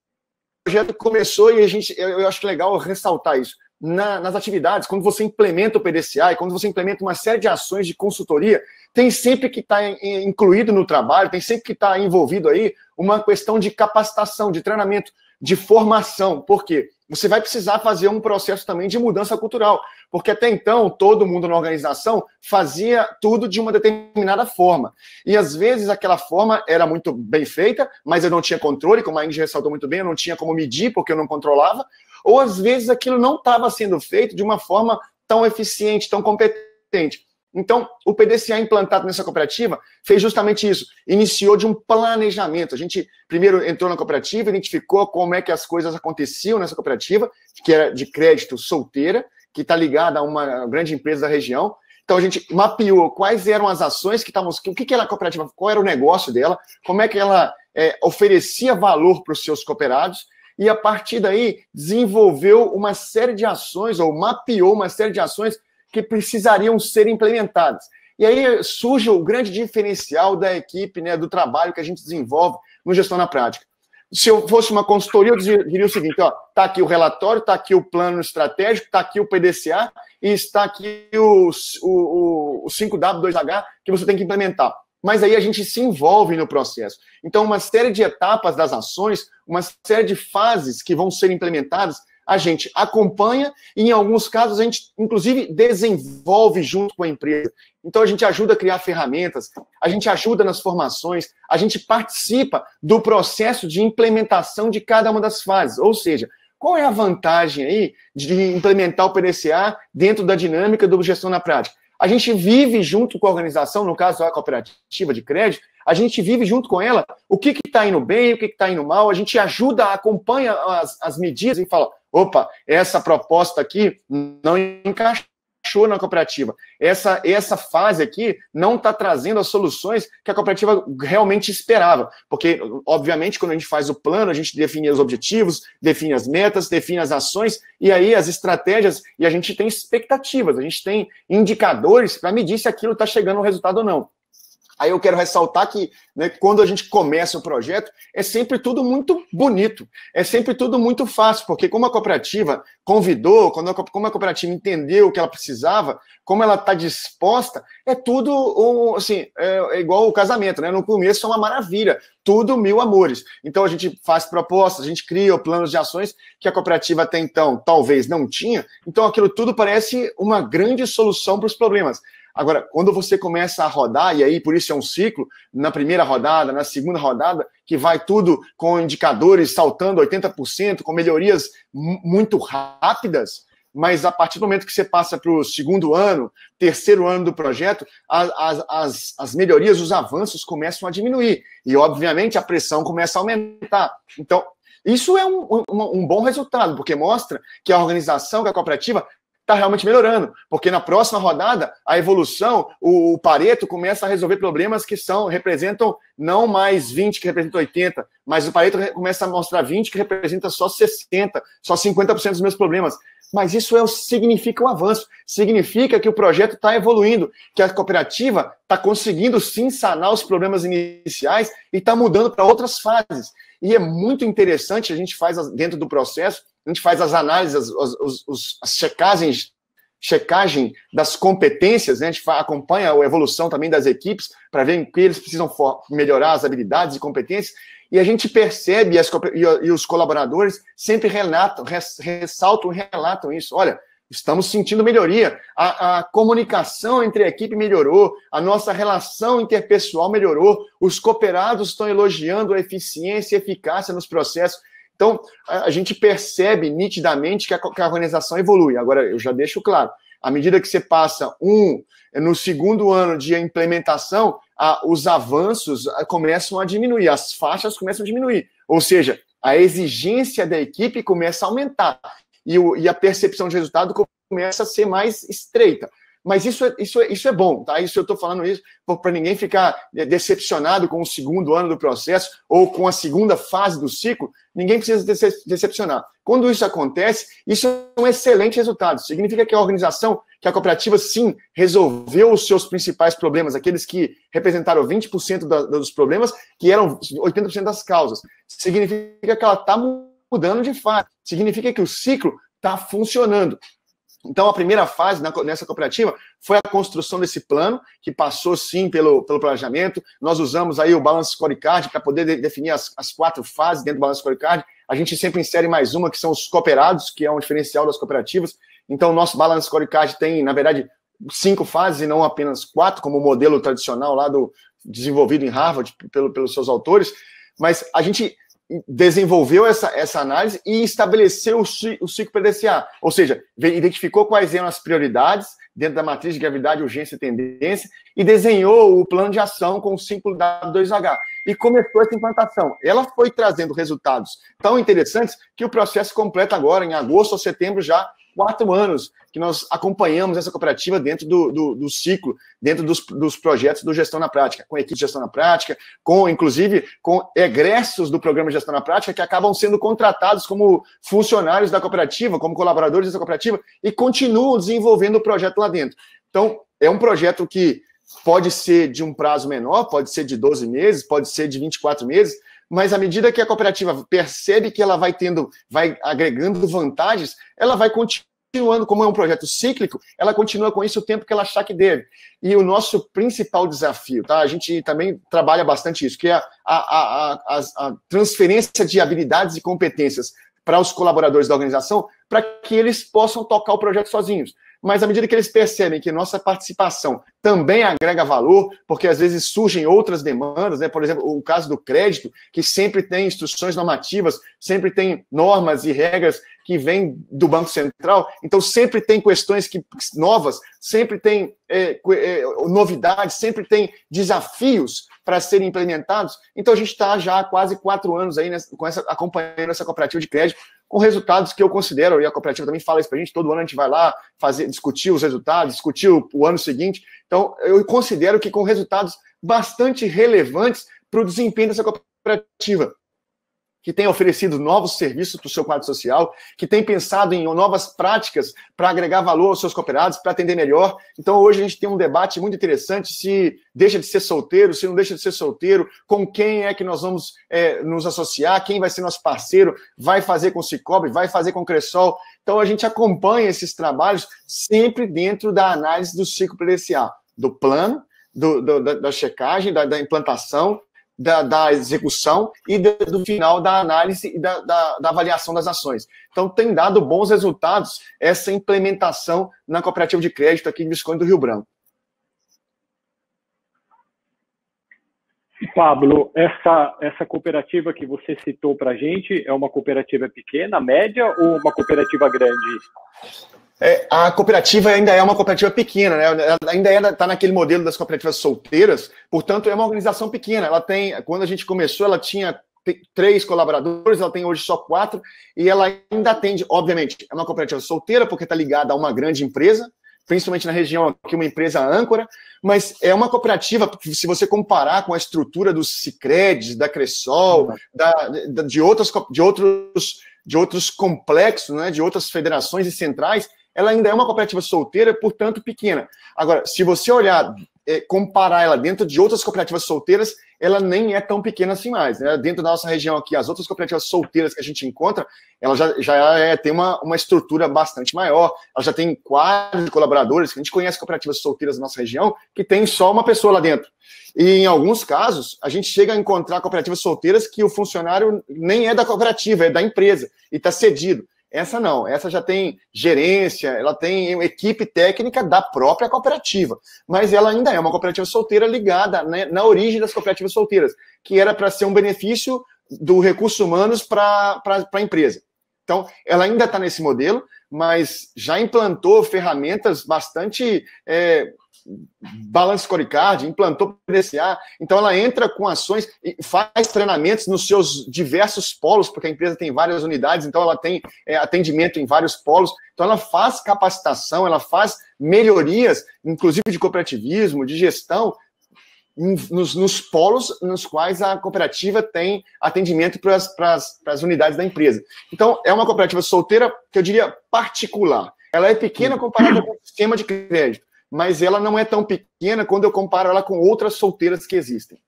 projeto começou, e eu acho legal ressaltar isso. Nas atividades, quando você implementa o PDCA e quando você implementa uma série de ações de consultoria, tem sempre que estar incluído no trabalho, tem sempre que estar envolvido aí uma questão de capacitação, de treinamento, de formação. Por quê? Você vai precisar fazer um processo também de mudança cultural, porque até então todo mundo na organização fazia tudo de uma determinada forma. E às vezes aquela forma era muito bem feita, mas eu não tinha controle, como a Ingrid ressaltou muito bem, eu não tinha como medir porque eu não controlava, ou às vezes aquilo não estava sendo feito de uma forma tão eficiente, tão competente. Então, o PDCA implantado nessa cooperativa fez justamente isso. Iniciou de um planejamento. A gente primeiro entrou na cooperativa, identificou como é que as coisas aconteciam nessa cooperativa, que era de crédito solteira, que está ligada a uma grande empresa da região. Então, a gente mapeou quais eram as ações que estavam... O que era a cooperativa, qual era o negócio dela, como é que ela oferecia valor para os seus cooperados, e a partir daí desenvolveu uma série de ações, ou mapeou uma série de ações que precisariam ser implementadas. E aí surge o grande diferencial da equipe, né, do trabalho que a gente desenvolve no Gestão na Prática. Se eu fosse uma consultoria, eu diria o seguinte, ó, tá aqui o relatório, tá aqui o plano estratégico, tá aqui o PDCA, e está aqui o 5W2H que você tem que implementar. Mas aí a gente se envolve no processo. Então, uma série de etapas das ações, uma série de fases que vão ser implementadas, a gente acompanha e, em alguns casos, a gente, inclusive, desenvolve junto com a empresa. Então, a gente ajuda a criar ferramentas, a gente ajuda nas formações, a gente participa do processo de implementação de cada uma das fases. Ou seja, qual é a vantagem aí de implementar o PDCA dentro da dinâmica do gestão na prática? A gente vive junto com a organização, no caso a cooperativa de crédito, a gente vive junto com ela o que está indo bem, o que está indo mal, a gente ajuda, acompanha as medidas e fala, opa, essa proposta aqui não encaixou na cooperativa. Essa fase aqui não está trazendo as soluções que a cooperativa realmente esperava. Porque, obviamente, quando a gente faz o plano, a gente define os objetivos, define as metas, define as ações, e aí as estratégias, e a gente tem expectativas, a gente tem indicadores para medir se aquilo está chegando ao resultado ou não. Aí eu quero ressaltar que, né, quando a gente começa o projeto, é sempre tudo muito bonito, é sempre tudo muito fácil, porque como a cooperativa convidou, como a cooperativa entendeu o que ela precisava, como ela está disposta, é tudo, assim, é igual o casamento, né? No começo é uma maravilha, tudo mil amores. Então a gente faz propostas, a gente cria planos de ações que a cooperativa até então talvez não tinha, então aquilo tudo parece uma grande solução para os problemas. Agora, quando você começa a rodar, e aí por isso é um ciclo, na primeira rodada, na segunda rodada, que vai tudo com indicadores saltando 80%, com melhorias muito rápidas, mas a partir do momento que você passa para o segundo ano, terceiro ano do projeto, as melhorias, os avanços começam a diminuir. E, obviamente, a pressão começa a aumentar. Então, isso é um bom resultado, porque mostra que a organização, que a cooperativa, está realmente melhorando, porque na próxima rodada, a evolução, o Pareto começa a resolver problemas que representam não mais 20, que representam 80, mas o Pareto começa a mostrar 20, que representa só 60, só 50% dos meus problemas. Mas isso significa um avanço, significa que o projeto está evoluindo, que a cooperativa está conseguindo sim sanar os problemas iniciais e está mudando para outras fases. E é muito interessante, a gente faz dentro do processo, a gente faz as análises, as checagem das competências, né? A gente acompanha a evolução também das equipes para ver em que eles precisam melhorar as habilidades e competências, e a gente percebe, e os colaboradores sempre ressaltam e relatam isso. Olha, estamos sentindo melhoria, a comunicação entre a equipe melhorou, a nossa relação interpessoal melhorou, os cooperados estão elogiando a eficiência e eficácia nos processos. Então, a gente percebe nitidamente que a organização evolui. Agora, eu já deixo claro, à medida que você passa no segundo ano de implementação, os avanços começam a diminuir, as faixas começam a diminuir. Ou seja, a exigência da equipe começa a aumentar e a percepção de resultado começa a ser mais estreita. Mas isso é bom, tá? Isso eu estou falando isso para ninguém ficar decepcionado com o segundo ano do processo ou com a segunda fase do ciclo. Ninguém precisa decepcionar. Quando isso acontece, isso é um excelente resultado. Significa que a organização, que a cooperativa, sim, resolveu os seus principais problemas, aqueles que representaram 20% dos problemas, que eram 80% das causas. Significa que ela está mudando de fase. Significa que o ciclo está funcionando. Então, a primeira fase nessa cooperativa foi a construção desse plano, que passou, sim, pelo planejamento. Nós usamos aí o Balance Scorecard para poder definir as 4 fases dentro do Balance Scorecard. A gente sempre insere mais uma, que são os cooperados, que é um diferencial das cooperativas. Então, o nosso Balance Scorecard tem, na verdade, 5 fases e não apenas 4, como o modelo tradicional lá desenvolvido em Harvard pelos seus autores. Mas a gente desenvolveu essa análise e estabeleceu o ciclo PDCA, ou seja, identificou quais eram as prioridades dentro da matriz de gravidade, urgência e tendência e desenhou o plano de ação com o 5W2H e começou essa implantação. Ela foi trazendo resultados tão interessantes que o processo completa agora, em agosto ou setembro, já 4 anos que nós acompanhamos essa cooperativa dentro do ciclo, dentro dos projetos do Gestão na Prática, com a equipe de Gestão na Prática, inclusive com egressos do programa de Gestão na Prática que acabam sendo contratados como funcionários da cooperativa, como colaboradores dessa cooperativa e continuam desenvolvendo o projeto lá dentro. Então, é um projeto que pode ser de um prazo menor, pode ser de 12 meses, pode ser de 24 meses, mas à medida que a cooperativa percebe que ela vai agregando vantagens, ela vai continuar continuando, como é um projeto cíclico, ela continua com isso o tempo que ela achar que deve. E o nosso principal desafio, tá? A gente também trabalha bastante isso, que é a transferência de habilidades e competências para os colaboradores da organização, para que eles possam tocar o projeto sozinhos. Mas à medida que eles percebem que nossa participação também agrega valor, porque às vezes surgem outras demandas, né? Por exemplo, o caso do crédito, que sempre tem instruções normativas, sempre tem normas e regras que vêm do Banco Central, então sempre tem questões novas, sempre tem novidades, sempre tem desafios para serem implementados. Então a gente está já há quase 4 anos aí acompanhando essa cooperativa de crédito, com resultados que eu considero, e a cooperativa também fala isso para a gente, todo ano a gente vai lá discutir os resultados, discutir o ano seguinte. Então, eu considero que com resultados bastante relevantes para o desempenho dessa cooperativa, que tem oferecido novos serviços para o seu quadro social, que tem pensado em novas práticas para agregar valor aos seus cooperados, para atender melhor. Então, hoje a gente tem um debate muito interessante se deixa de ser solteiro, se não deixa de ser solteiro, com quem é que nós vamos nos associar, quem vai ser nosso parceiro, vai fazer com o Sicoob, vai fazer com o Cressol. Então, a gente acompanha esses trabalhos sempre dentro da análise do ciclo previdenciário, do plano, da checagem, da implantação, da execução e do final da análise e da avaliação das ações. Então, tem dado bons resultados essa implementação na cooperativa de crédito aqui de Visconde do Rio Branco. Pablo, essa cooperativa que você citou para a gente é uma cooperativa pequena, média ou uma cooperativa grande? A cooperativa ainda é uma cooperativa pequena, né? Ela ainda está naquele modelo das cooperativas solteiras, portanto, é uma organização pequena. Ela tem, quando a gente começou, ela tinha 3 colaboradores, ela tem hoje só 4, e ela ainda atende, obviamente, é uma cooperativa solteira, porque está ligada a uma grande empresa, principalmente na região aqui, uma empresa âncora, mas é uma cooperativa, se você comparar com a estrutura do Sicredi, da Cressol, de outros complexos, né, de outras federações e centrais, ela ainda é uma cooperativa solteira, portanto, pequena. Agora, se você olhar, comparar ela dentro de outras cooperativas solteiras, ela nem é tão pequena assim mais, né? Dentro da nossa região aqui, as outras cooperativas solteiras que a gente encontra, ela já tem uma estrutura bastante maior, ela já tem quadros de colaboradores, que a gente conhece cooperativas solteiras da nossa região, que tem só uma pessoa lá dentro. E, em alguns casos, a gente chega a encontrar cooperativas solteiras que o funcionário nem é da cooperativa, é da empresa, e está cedido. Essa não, essa já tem gerência, ela tem equipe técnica da própria cooperativa, mas ela ainda é uma cooperativa solteira ligada, né, na origem das cooperativas solteiras, que era para ser um benefício do recursos humanos para a empresa. Então, ela ainda está nesse modelo, mas já implantou ferramentas bastante Balance Scorecard, implantou PDCA, então ela entra com ações e faz treinamentos nos seus diversos polos, porque a empresa tem várias unidades, então ela tem atendimento em vários polos, então ela faz capacitação, ela faz melhorias, inclusive de cooperativismo, de gestão, nos polos nos quais a cooperativa tem atendimento para as unidades da empresa. Então, é uma cooperativa solteira, que eu diria particular. Ela é pequena comparada com o sistema de crédito, mas ela não é tão pequena quando eu comparo ela com outras solteiras que existem.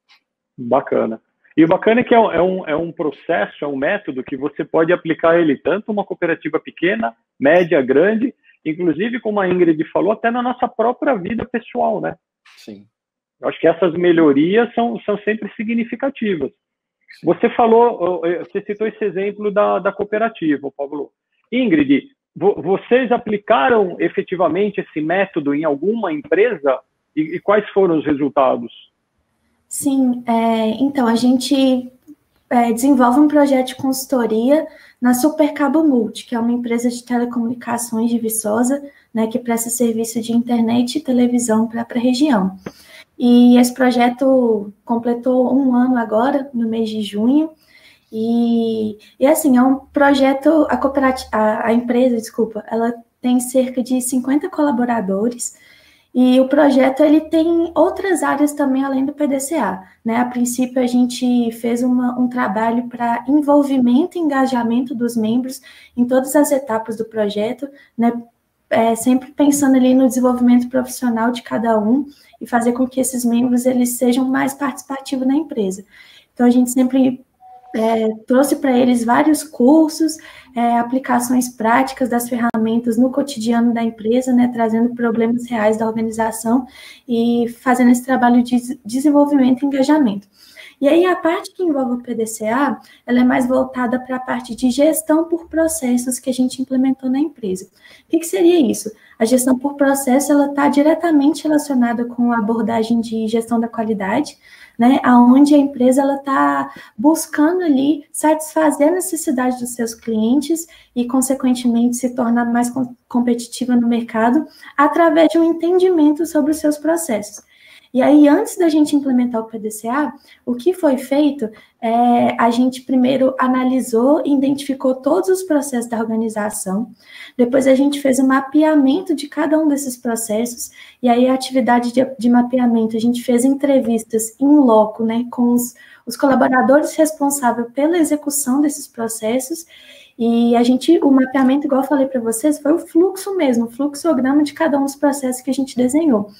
Bacana. E o bacana é que é um processo, é um método que você pode aplicar ele tanto uma cooperativa pequena, média, grande, inclusive, como a Ingrid falou, até na nossa própria vida pessoal, né? Sim. Eu acho que essas melhorias são sempre significativas. Sim. Você citou esse exemplo da cooperativa, Pablo. Ingrid, vocês aplicaram efetivamente esse método em alguma empresa? E quais foram os resultados? Sim, então a gente desenvolve um projeto de consultoria na Supercabo Multi, que é uma empresa de telecomunicações de Viçosa, né, que presta serviço de internet e televisão para a região. E esse projeto completou 1 ano agora, no mês de junho. E assim, é um projeto, a empresa, ela tem cerca de 50 colaboradores, e o projeto ele tem outras áreas também além do PDCA, né? A princípio a gente fez um trabalho para envolvimento e engajamento dos membros em todas as etapas do projeto, né? Sempre pensando ali no desenvolvimento profissional de cada um e fazer com que esses membros eles sejam mais participativos na empresa. Então a gente sempre trouxe para eles vários cursos, aplicações práticas das ferramentas no cotidiano da empresa, né, trazendo problemas reais da organização e fazendo esse trabalho de desenvolvimento e engajamento. E aí, a parte que envolve o PDCA, ela é mais voltada para a parte de gestão por processos que a gente implementou na empresa. O que seria isso? A gestão por processo, ela está diretamente relacionada com a abordagem de gestão da qualidade, né, onde a empresa está buscando ali satisfazer a necessidade dos seus clientes e, consequentemente, se tornar mais competitiva no mercado através de um entendimento sobre os seus processos. E aí, antes da gente implementar o PDCA, o que foi feito a gente primeiro analisou e identificou todos os processos da organização, depois a gente fez um mapeamento de cada um desses processos, e aí a atividade de mapeamento, a gente fez entrevistas in loco, né, com os colaboradores responsáveis pela execução desses processos, e o mapeamento, igual eu falei para vocês, foi o fluxo mesmo, o fluxograma de cada um dos processos que a gente desenhou.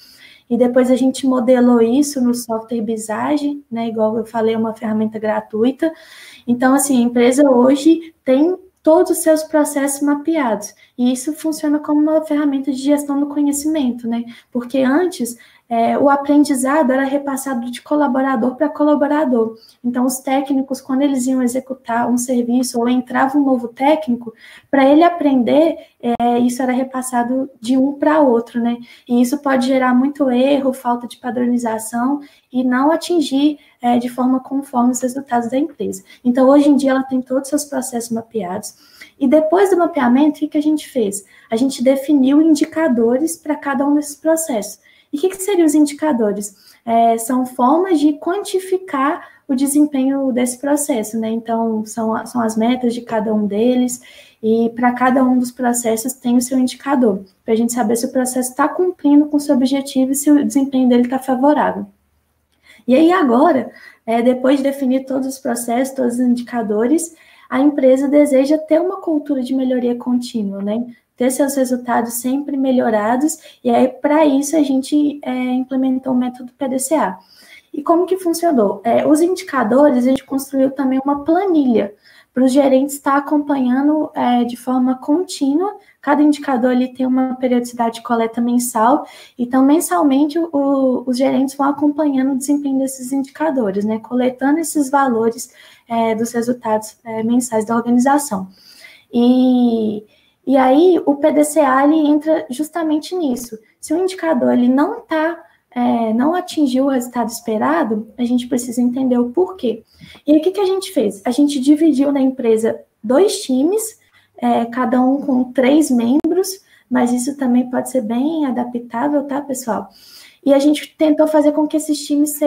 E depois a gente modelou isso no software Visage, né, igual eu falei, é uma ferramenta gratuita. Então, assim, a empresa hoje tem todos os seus processos mapeados. E isso funciona como uma ferramenta de gestão do conhecimento, né? Porque antes, o aprendizado era repassado de colaborador para colaborador. Então, os técnicos, quando eles iam executar um serviço ou entrava um novo técnico, para ele aprender, isso era repassado de um para outro, né? E isso pode gerar muito erro, falta de padronização e não atingir de forma conforme os resultados da empresa. Então, hoje em dia, ela tem todos os seus processos mapeados. E depois do mapeamento, o que a gente fez? A gente definiu indicadores para cada um desses processos. E o que seriam os indicadores? São formas de quantificar o desempenho desse processo, né? Então, são as metas de cada um deles, e para cada um dos processos tem o seu indicador, para a gente saber se o processo está cumprindo com o seu objetivo e se o desempenho dele está favorável. E aí, agora, depois de definir todos os processos, todos os indicadores, a empresa deseja ter uma cultura de melhoria contínua, né? Ter seus resultados sempre melhorados, e aí, para isso, a gente implementou o método PDCA. E como que funcionou? Os indicadores, a gente construiu também uma planilha para os gerentes estar acompanhando de forma contínua. Cada indicador ali tem uma periodicidade de coleta mensal, então, mensalmente, os gerentes vão acompanhando o desempenho desses indicadores, né? Coletando esses valores dos resultados mensais da organização. E aí, o PDCA ele entra justamente nisso. Se o indicador ele não atingiu o resultado esperado, a gente precisa entender o porquê. E aí, o que a gente fez? A gente dividiu na empresa 2 times, cada um com 3 membros, mas isso também pode ser bem adaptável, tá, pessoal? E a gente tentou fazer com que esses times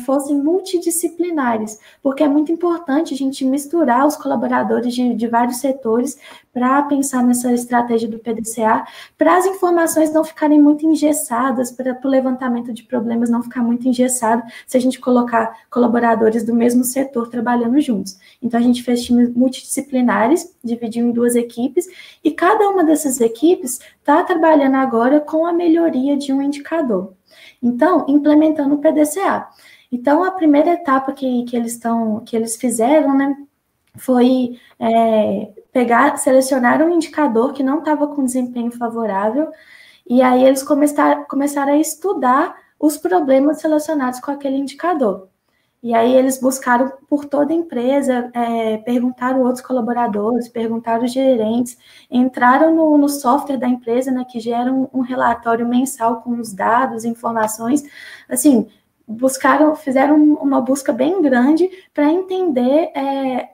fossem multidisciplinares, porque é muito importante a gente misturar os colaboradores de vários setores para pensar nessa estratégia do PDCA, para as informações não ficarem muito engessadas, para o levantamento de problemas não ficar muito engessado, se a gente colocar colaboradores do mesmo setor trabalhando juntos. Então, a gente fez times multidisciplinares, dividiu em 2 equipes, e cada uma dessas equipes está trabalhando agora com a melhoria de um indicador. Então, implementando o PDCA. Então, a primeira etapa que eles fizeram, né, foi selecionar um indicador que não estava com desempenho favorável, e aí eles começaram a estudar os problemas relacionados com aquele indicador. E aí eles buscaram por toda a empresa, perguntaram outros colaboradores, perguntaram os gerentes, entraram no software da empresa, né, que gera um relatório mensal com os dados, informações, assim, fizeram uma busca bem grande para entender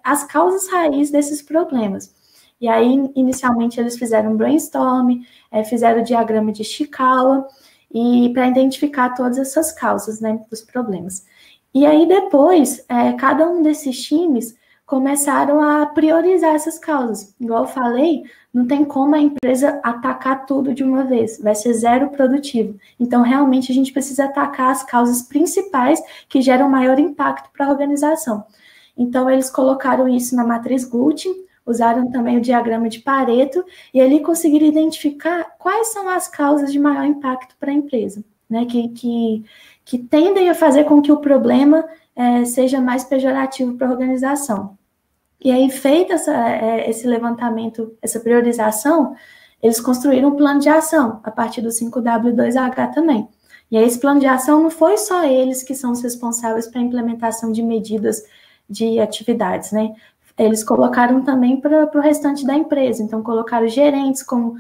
as causas raiz desses problemas. E aí, inicialmente, eles fizeram um brainstorm, fizeram o diagrama de Ishikawa, e para identificar todas essas causas, né, dos problemas. E aí, depois, cada um desses times começaram a priorizar essas causas. Igual eu falei, não tem como a empresa atacar tudo de uma vez, vai ser zero produtivo. Então, realmente, a gente precisa atacar as causas principais que geram maior impacto para a organização. Então, eles colocaram isso na matriz Gucci, usaram também o diagrama de Pareto, e ali conseguiram identificar quais são as causas de maior impacto para a empresa, né, que que tendem a fazer com que o problema seja mais pejorativo para a organização. E aí, feito esse levantamento, essa priorização, eles construíram um plano de ação, a partir do 5W2H também. E aí, esse plano de ação não foi só eles que são os responsáveis para a implementação de medidas de atividades, né? Eles colocaram também para o restante da empresa. Então, colocaram gerentes como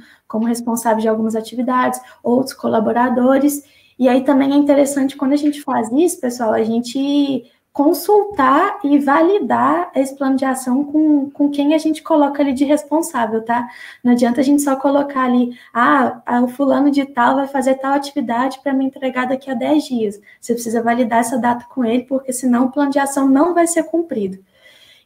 responsáveis de algumas atividades, outros colaboradores. E aí também é interessante, quando a gente faz isso, pessoal, a gente consultar e validar esse plano de ação com quem a gente coloca ali de responsável, tá? Não adianta a gente só colocar ali, o fulano de tal vai fazer tal atividade para me entregar daqui a 10 dias. Você precisa validar essa data com ele, porque senão o plano de ação não vai ser cumprido.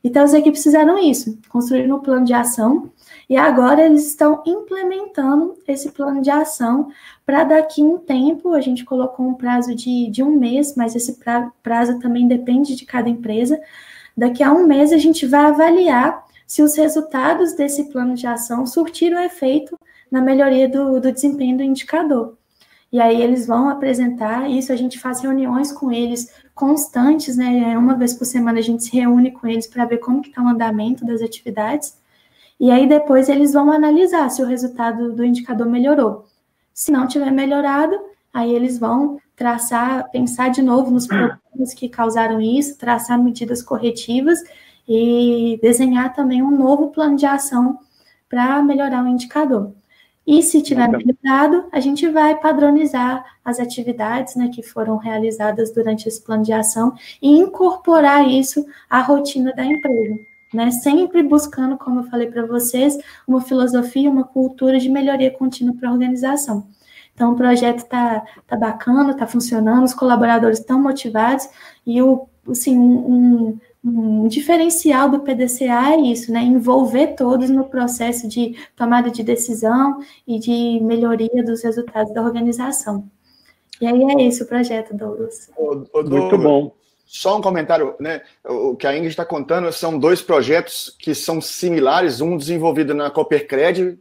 Então, as equipes fizeram isso, construíram um plano de ação, e agora eles estão implementando esse plano de ação para daqui a um tempo. A gente colocou um prazo de um mês, mas esse prazo também depende de cada empresa. Daqui a um mês a gente vai avaliar se os resultados desse plano de ação surtiram efeito na melhoria do desempenho do indicador. E aí eles vão apresentar isso, a gente faz reuniões com eles constantes, né? Uma vez por semana a gente se reúne com eles para ver como que está o andamento das atividades. E aí depois eles vão analisar se o resultado do indicador melhorou. Se não tiver melhorado, aí eles vão pensar de novo nos problemas que causaram isso, traçar medidas corretivas e desenhar também um novo plano de ação para melhorar o indicador. E se tiver melhorado, a gente vai padronizar as atividades, né, que foram realizadas durante esse plano de ação e incorporar isso à rotina da empresa, né? Sempre buscando, como eu falei para vocês, uma filosofia, uma cultura de melhoria contínua para a organização. Então, o projeto está bacana, está funcionando, os colaboradores estão motivados e um diferencial do PDCA é isso, né? Envolver todos no processo de tomada de decisão e de melhoria dos resultados da organização. E aí é isso o projeto, Douglas. Muito bom. Só um comentário, né? O que a Ingrid está contando são 2 projetos que são similares, um desenvolvido na Coopercred,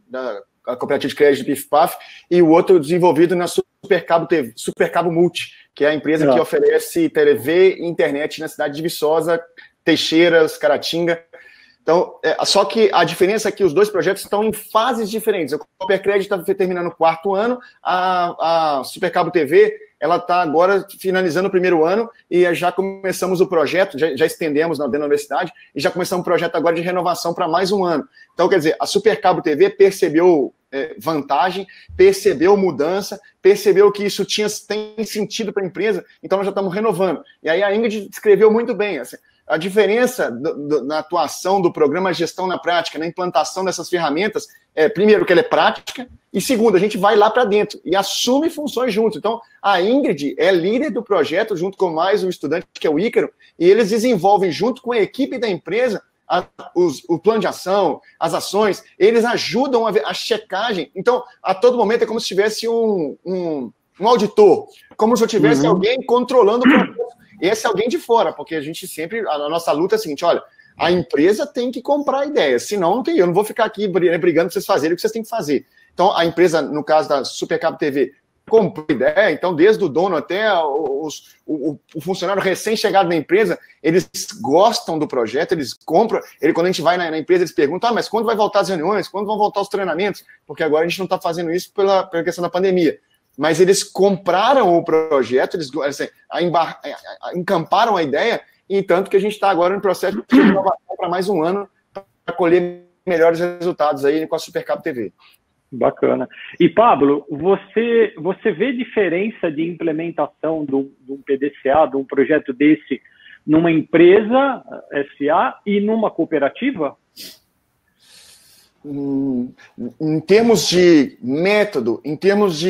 a Cooperativa de Crédito PIF-PAF, e o outro desenvolvido na Supercabo Multi, que é a empresa que oferece TV e internet na cidade de Viçosa, Teixeiras, Caratinga. Então, só que a diferença é que os 2 projetos estão em fases diferentes. A Coopercred está terminando o 4º ano, a Supercabo TV, ela está agora finalizando o 1º ano e já começamos o projeto, já estendemos dentro da universidade e já começamos o projeto agora de renovação para mais um ano. Então, quer dizer, a Supercabo TV percebeu vantagem, percebeu mudança, percebeu que isso tem sentido para a empresa, então nós já estamos renovando. E aí a Ingrid descreveu muito bem, assim, a diferença na atuação do programa Gestão na Prática, na implantação dessas ferramentas, primeiro, que ela é prática, e segundo, a gente vai lá para dentro e assume funções juntos. Então, a Ingrid é líder do projeto, junto com mais um estudante, que é o Ícaro, e eles desenvolvem, junto com a equipe da empresa, o plano de ação, as ações, eles ajudam a checagem. Então, a todo momento é como se tivesse um auditor, como se eu tivesse alguém controlando o processo. Esse é alguém de fora, porque a gente sempre, a nossa luta é a seguinte, olha, a empresa tem que comprar a ideia, senão eu não vou ficar aqui brigando para vocês fazerem o que vocês têm que fazer. Então, a empresa, no caso da Supercabo TV, comprou a ideia, então desde o dono até o funcionário recém-chegado na empresa, eles gostam do projeto, eles compram, quando a gente vai na empresa, eles perguntam, mas quando vai voltar as reuniões, quando vão voltar os treinamentos? Porque agora a gente não está fazendo isso pela questão da pandemia. Mas eles compraram o projeto, eles assim, encamparam a ideia, e tanto que a gente está agora no processo de renovação para mais um ano, para colher melhores resultados aí com a Supercabo TV. Bacana. E, Pablo, você vê diferença de implementação de um PDCA, de um projeto desse, numa empresa SA e numa cooperativa? Em termos de método, em termos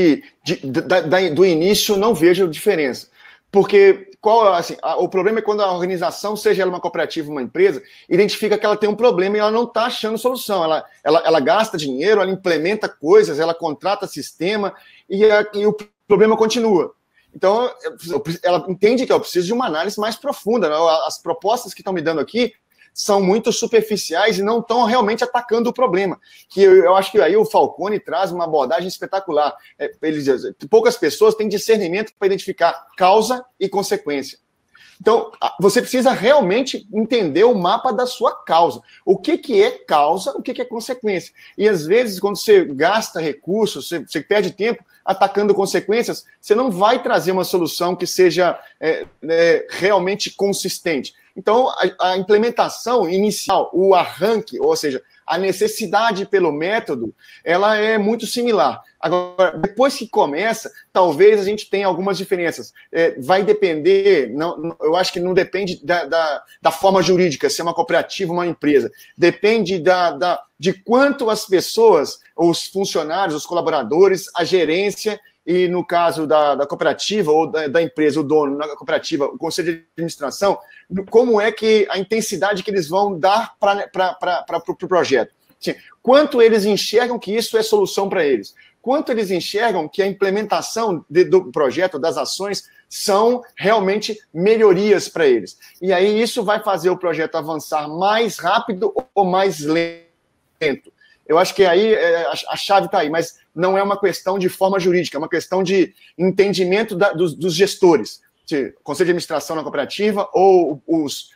do início, não vejo diferença. Porque o problema é quando a organização, seja ela uma cooperativa ou uma empresa, identifica que ela tem um problema e ela não está achando solução. Ela gasta dinheiro, ela implementa coisas, ela contrata sistema e o problema continua. Então, ela entende que eu preciso de uma análise mais profunda. As propostas que estão me dando aqui são muito superficiais e não estão realmente atacando o problema. Que eu acho que aí o Falcone traz uma abordagem espetacular. Ele diz, poucas pessoas têm discernimento para identificar causa e consequência. Então, você precisa realmente entender o mapa da sua causa. O que é causa, o que é consequência. E, às vezes, quando você gasta recursos, você perde tempo atacando consequências, você não vai trazer uma solução que seja realmente consistente. Então, a implementação inicial, o arranque, ou seja, a necessidade pelo método, ela é muito similar. Agora, depois que começa, talvez a gente tenha algumas diferenças. Vai depender, eu acho que não depende da forma jurídica, se é uma cooperativa ou uma empresa. Depende de quanto as pessoas, os funcionários, os colaboradores, a gerência, e no caso da cooperativa ou da empresa, o dono, na cooperativa, o conselho de administração, como é que a intensidade que eles vão dar para o projeto. Assim, quanto eles enxergam que isso é solução para eles. Quanto eles enxergam que a implementação do projeto, das ações, são realmente melhorias para eles. E aí isso vai fazer o projeto avançar mais rápido ou mais lento. Eu acho que aí a chave está aí, mas não é uma questão de forma jurídica, é uma questão de entendimento dos gestores. Conselho de administração na cooperativa ou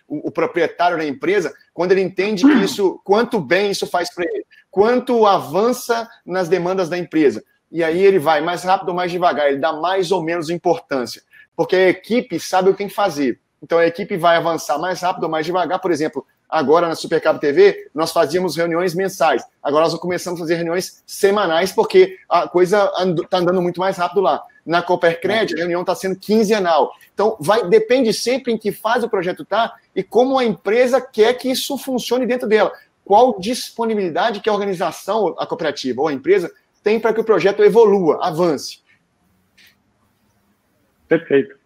o proprietário da empresa, quando ele entende que isso, quanto bem isso faz para ele, quanto avança nas demandas da empresa. E aí ele vai mais rápido ou mais devagar, ele dá mais ou menos importância, porque a equipe sabe o que tem que fazer. Então a equipe vai avançar mais rápido ou mais devagar. Por exemplo, agora na Supercabo TV, nós fazíamos reuniões mensais. Agora nós começamos a fazer reuniões semanais, porque a coisa está andando muito mais rápido lá. Na Coopercred, a reunião está sendo quinzenal. Então, depende sempre em que fase o projeto está e como a empresa quer que isso funcione dentro dela. Qual disponibilidade que a organização, a cooperativa ou a empresa tem para que o projeto evolua, avance. Perfeito.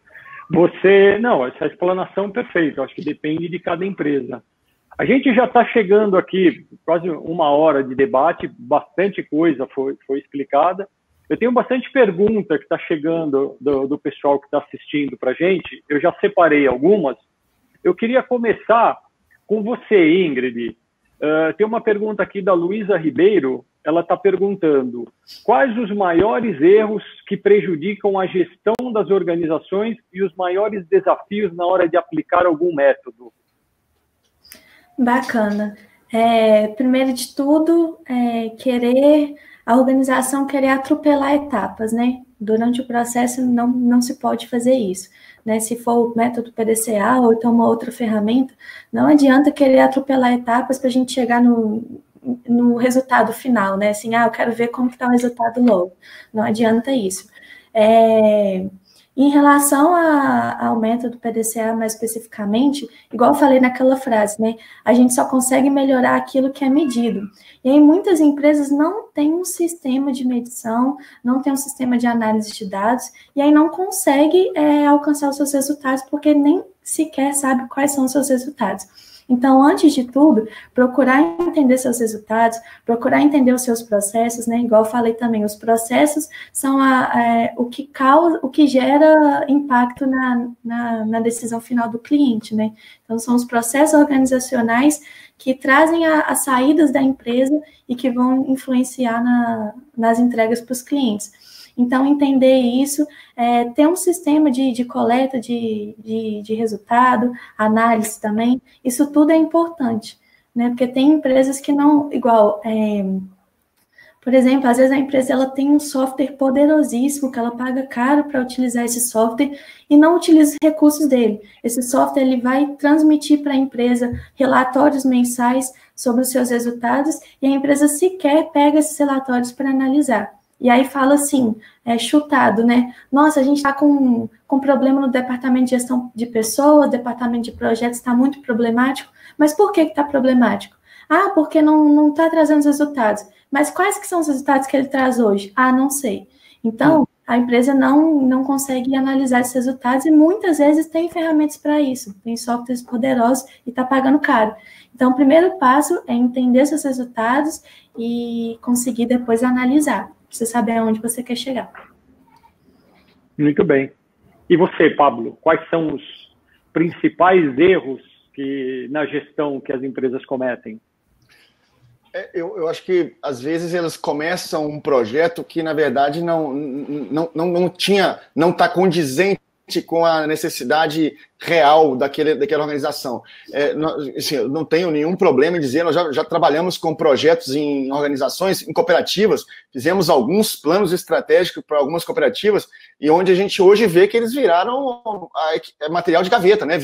Essa explanação é perfeita. Eu acho que depende de cada empresa. A gente já está chegando aqui, quase 1 hora de debate, bastante coisa foi explicada. Eu tenho bastante pergunta que está chegando do pessoal que está assistindo para a gente. Eu já separei algumas. Eu queria começar com você, Ingrid. Tem uma pergunta aqui da Luísa Ribeiro. Ela está perguntando: quais os maiores erros que prejudicam a gestão das organizações e os maiores desafios na hora de aplicar algum método? Bacana. Primeiro de tudo, a organização querer atropelar etapas, né? Durante o processo não se pode fazer isso, né? Se for o método PDCA ou então uma outra ferramenta, não adianta querer atropelar etapas para a gente chegar no resultado final, né? Assim, eu quero ver como que está o resultado logo. Não adianta isso. Em relação ao método PDCA mais especificamente, igual eu falei naquela frase, né? A gente só consegue melhorar aquilo que é medido. E aí muitas empresas não têm um sistema de medição, não têm um sistema de análise de dados, e aí não consegue alcançar os seus resultados, porque nem sequer sabe quais são os seus resultados. Então, antes de tudo, procurar entender seus resultados, procurar entender os seus processos, né? Igual eu falei também, os processos são o que gera impacto na decisão final do cliente, né? Então, são os processos organizacionais que trazem as saídas da empresa e que vão influenciar nas entregas para os clientes. Então, entender isso, ter um sistema de coleta de resultado, análise também, isso tudo é importante, né? Porque tem empresas que não, por exemplo, às vezes a empresa ela tem um software poderosíssimo, que ela paga caro para utilizar esse software e não utiliza os recursos dele. Esse software ele vai transmitir para a empresa relatórios mensais sobre os seus resultados e a empresa sequer pega esses relatórios para analisar. E aí fala assim, chutado, né? Nossa, a gente está com problema no departamento de gestão de pessoas, departamento de projetos está muito problemático. Mas por que está problemático? Porque não está trazendo os resultados. Mas quais que são os resultados que ele traz hoje? Não sei. Então, a empresa não consegue analisar esses resultados e muitas vezes tem ferramentas para isso. Tem softwares poderosos e está pagando caro. Então, o primeiro passo é entender seus resultados e conseguir depois analisar. Você saber aonde você quer chegar. Muito bem. E você, Pablo, quais são os principais erros na gestão que as empresas cometem? Eu acho que, às vezes, elas começam um projeto que, na verdade, não está condizente com a necessidade real daquela organização. Assim, eu não tenho nenhum problema em dizer, nós já trabalhamos com projetos em organizações, em cooperativas, fizemos alguns planos estratégicos para algumas cooperativas, e onde a gente hoje vê que eles viraram material de gaveta, né?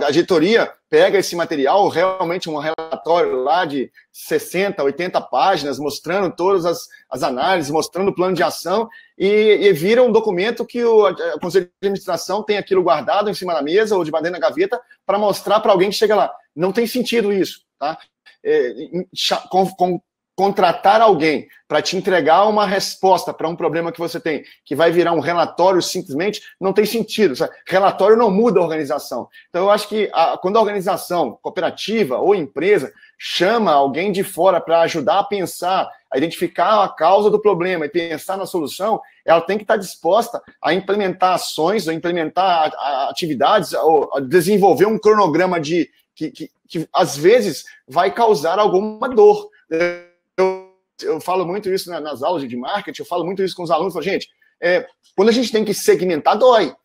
A diretoria pega esse material, realmente um relatório lá de 60, 80 páginas, mostrando todas as análises, mostrando o plano de ação, e vira um documento que o Conselho de Administração tem aquilo guardado em cima da mesa ou de dentro da gaveta para mostrar para alguém que chega lá. Não tem sentido isso, tá? Contratar alguém para te entregar uma resposta para um problema que você tem, que vai virar um relatório simplesmente, não tem sentido. Sabe? Relatório não muda a organização. Então, eu acho que quando a organização, cooperativa ou empresa, chama alguém de fora para ajudar a pensar, a identificar a causa do problema e pensar na solução, ela tem que estar disposta a implementar ações, a implementar atividades, ou a desenvolver um cronograma que às vezes vai causar alguma dor. Eu falo muito isso nas aulas de marketing, eu falo muito isso com os alunos, falo, gente, quando a gente tem que segmentar, dói.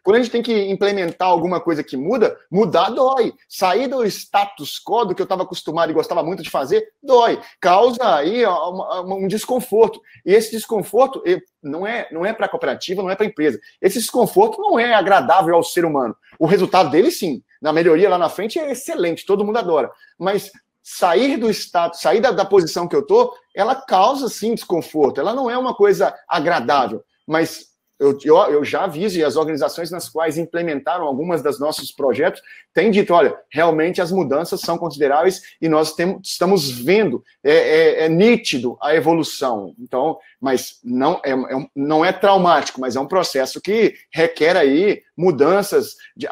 Quando a gente tem que implementar alguma coisa que mudar dói. Sair do status quo, do que eu estava acostumado e gostava muito de fazer, dói. Causa aí um desconforto. E esse desconforto não é para a cooperativa, não é para a empresa. Esse desconforto não é agradável ao ser humano. O resultado dele, sim, na melhoria lá na frente, é excelente, todo mundo adora. Mas sair do status, sair da posição que eu estou, ela causa, sim, desconforto. Ela não é uma coisa agradável, mas eu já aviso, e as organizações nas quais implementaram algumas dos nossos projetos têm dito, olha, realmente as mudanças são consideráveis e nós estamos vendo, é nítido a evolução. Então, mas não é traumático, mas é um processo que requer aí mudanças de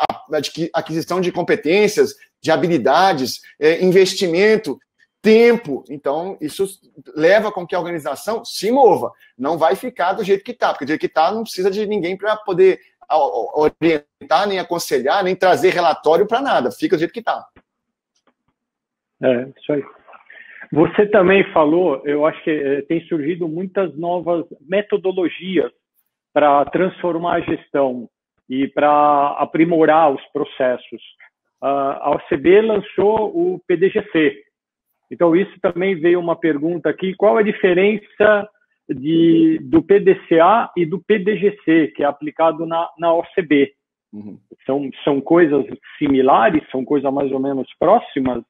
aquisição de competências, de habilidades, investimento, tempo. Então, isso leva com que a organização se mova. Não vai ficar do jeito que está, porque do jeito que está não precisa de ninguém para poder orientar, nem aconselhar, nem trazer relatório para nada. Fica do jeito que está. Isso aí. Você também falou, eu acho que tem surgido muitas novas metodologias para transformar a gestão e para aprimorar os processos. A OCB lançou o PDGC. Então, isso também veio uma pergunta aqui, qual a diferença do PDCA e do PDGC, que é aplicado na OCB? Uhum. São coisas similares? São coisas mais ou menos próximas?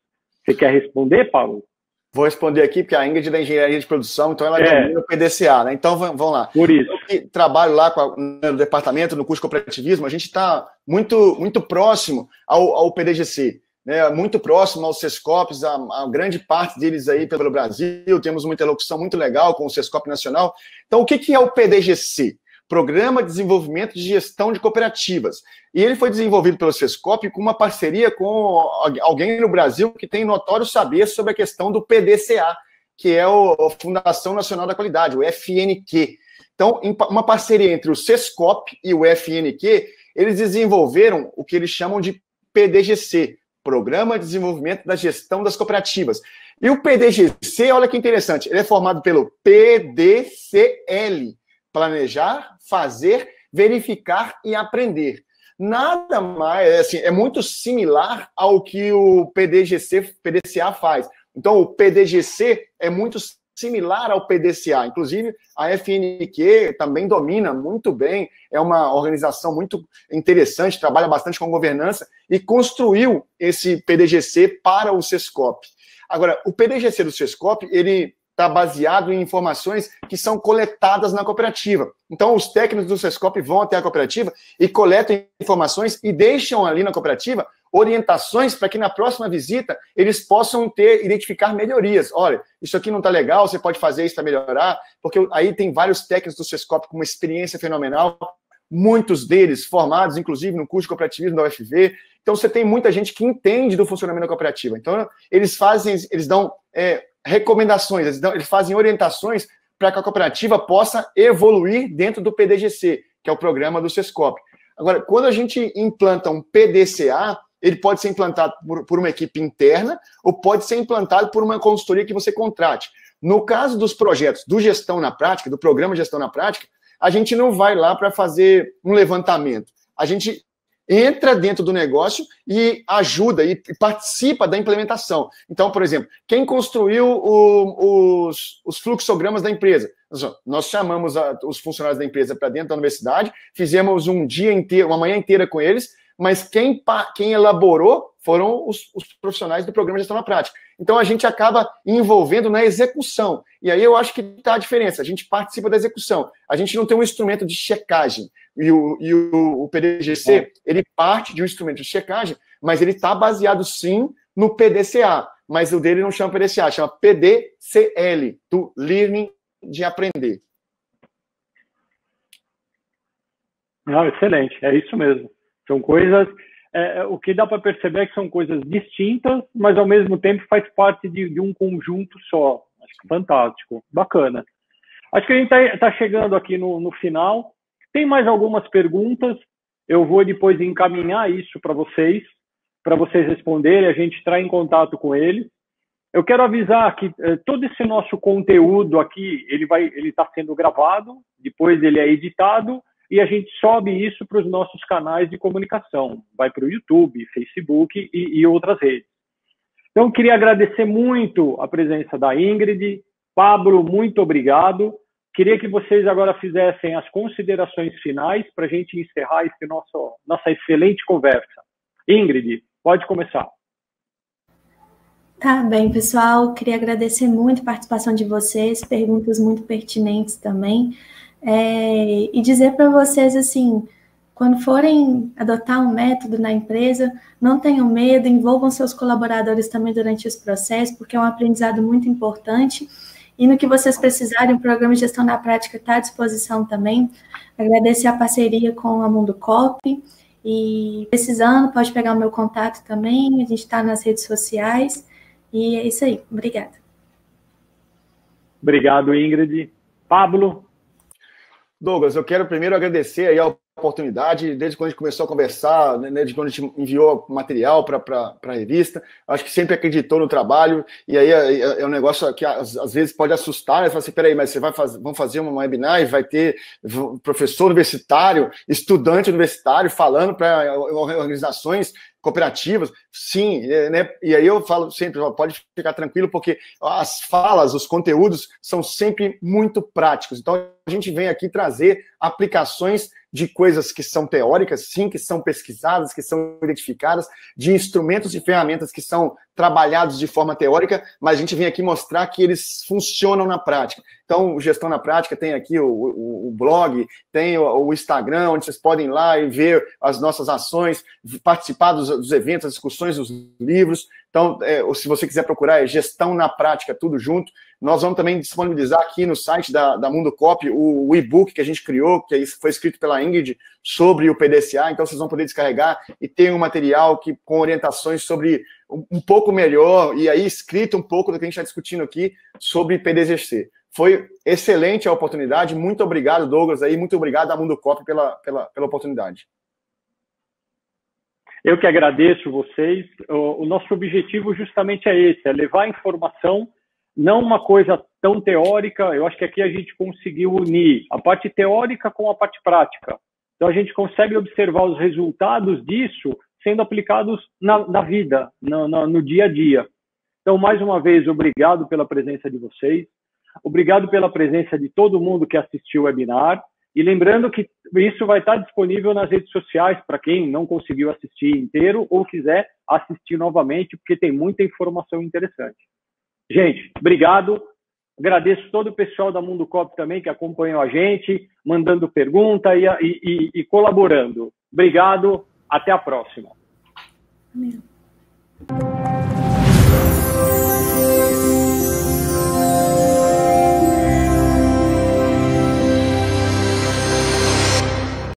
Você quer responder, Paulo? Vou responder aqui, porque a Ingrid é da Engenharia de Produção, então ela domina o PDCA, né? Então, vamos lá. Por isso. Eu que trabalho lá no departamento, no curso de cooperativismo, a gente está muito próximo ao PDGC. Né, muito próximo aos SESCOPs, a grande parte deles aí pelo Brasil, temos uma interlocução muito legal com o SESCOP Nacional. Então, o que é o PDGC? Programa de Desenvolvimento de Gestão de Cooperativas. E ele foi desenvolvido pelo SESCOP com uma parceria com alguém no Brasil que tem notório saber sobre a questão do PDCA, que é a Fundação Nacional da Qualidade, o FNQ. Então, uma parceria entre o SESCOP e o FNQ, eles desenvolveram o que eles chamam de PDGC, Programa de Desenvolvimento da Gestão das Cooperativas. E o PDGC, olha que interessante, ele é formado pelo PDCL, Planejar, Fazer, Verificar e Aprender. Nada mais, assim, é muito similar ao que o PDCA faz. Então, o PDGC é muito similar ao PDCA. Inclusive, a FNQ também domina muito bem, é uma organização muito interessante, trabalha bastante com governança e construiu esse PDGC para o SESCOP. Agora, o PDGC do SESCOP, ele está baseado em informações que são coletadas na cooperativa. Então, os técnicos do SESCOP vão até a cooperativa e coletam informações e deixam ali na cooperativa orientações para que na próxima visita eles possam identificar melhorias. Olha, isso aqui não está legal, você pode fazer isso para melhorar, porque aí tem vários técnicos do SESCOP com uma experiência fenomenal, muitos deles formados, inclusive, no curso de cooperativismo da UFV. Então, você tem muita gente que entende do funcionamento da cooperativa. Então, eles dão recomendações, eles fazem orientações para que a cooperativa possa evoluir dentro do PDGC, que é o programa do SESCOP. Agora, quando a gente implanta um PDCA, ele pode ser implantado por uma equipe interna ou pode ser implantado por uma consultoria que você contrate. No caso dos projetos do Gestão na Prática, do programa Gestão na Prática, a gente não vai lá para fazer um levantamento. A gente entra dentro do negócio e ajuda e participa da implementação. Então, por exemplo, quem construiu os fluxogramas da empresa? Nós chamamos os funcionários da empresa para dentro da universidade, fizemos um dia inteiro, uma manhã inteira com eles, mas quem elaborou foram os profissionais do programa Gestão na Prática. Então, a gente acaba envolvendo na execução. E aí eu acho que está a diferença. A gente participa da execução. A gente não tem um instrumento de checagem. E o PDGC, ele parte de um instrumento de checagem, mas ele está baseado, sim, no PDCA. Mas o dele não chama PDCA, chama PDCL, do Learning, de aprender. Não, excelente, é isso mesmo. São coisas... o que dá para perceber é que são coisas distintas, mas ao mesmo tempo faz parte de um conjunto só. Acho que fantástico, bacana. Acho que a gente está chegando aqui no final. Tem mais algumas perguntas, eu vou depois encaminhar isso para vocês responderem, a gente entrar em contato com eles. Eu quero avisar que todo esse nosso conteúdo aqui, ele está sendo gravado, depois ele é editado, e a gente sobe isso para os nossos canais de comunicação. Vai para o YouTube, Facebook e outras redes. Então, eu queria agradecer muito a presença da Ingrid. Pablo, muito obrigado. Queria que vocês agora fizessem as considerações finais para a gente encerrar nossa excelente conversa. Ingrid, pode começar. Tá bem, pessoal. Queria agradecer muito a participação de vocês, perguntas muito pertinentes também. E dizer para vocês, assim, quando forem adotar um método na empresa, não tenham medo, envolvam seus colaboradores também durante esse processo, porque é um aprendizado muito importante. E no que vocês precisarem, o programa de Gestão na Prática está à disposição também. Agradecer a parceria com a Mundo Cop. E precisando, pode pegar o meu contato também. A gente está nas redes sociais. E é isso aí. Obrigada. Obrigado, Ingrid. Pablo? Douglas, eu quero primeiro agradecer aí a oportunidade, desde quando a gente começou a conversar, né, desde quando a gente enviou material para a revista, acho que sempre acreditou no trabalho, e aí é um negócio que às vezes pode assustar, né? Você fala assim, peraí, mas vão fazer uma webinar e vai ter professor universitário, estudante universitário falando para organizações cooperativas, sim, né? E aí eu falo sempre, pode ficar tranquilo, porque as falas, os conteúdos são sempre muito práticos. Então, a gente vem aqui trazer aplicações de coisas que são teóricas, sim, que são pesquisadas, que são identificadas, de instrumentos e ferramentas que são trabalhados de forma teórica, mas a gente vem aqui mostrar que eles funcionam na prática. Então, o Gestão na Prática tem aqui o blog, tem o Instagram, onde vocês podem ir lá e ver as nossas ações, participar dos eventos, das discussões, dos livros. Então, se você quiser procurar, é Gestão na Prática, tudo junto. Nós vamos também disponibilizar aqui no site da Mundo Cop o e-book que a gente criou, que foi escrito pela Ingrid, sobre o PDCA. Então, vocês vão poder descarregar e ter um material com orientações sobre um pouco melhor, e aí escrito um pouco do que a gente está discutindo aqui sobre PDGC. Foi excelente a oportunidade. Muito obrigado, Douglas, aí. Muito obrigado à Mundo Cop pela oportunidade. Eu que agradeço vocês. O nosso objetivo justamente é esse, é levar a informação, não uma coisa tão teórica. Eu acho que aqui a gente conseguiu unir a parte teórica com a parte prática. Então, a gente consegue observar os resultados disso sendo aplicados na vida, no dia a dia. Então, mais uma vez, obrigado pela presença de vocês. Obrigado pela presença de todo mundo que assistiu o webinar. E lembrando que isso vai estar disponível nas redes sociais para quem não conseguiu assistir inteiro ou quiser assistir novamente, porque tem muita informação interessante. Gente, obrigado. Agradeço todo o pessoal da Mundo Cop também que acompanhou a gente, mandando pergunta e colaborando. Obrigado. Até a próxima. Amém.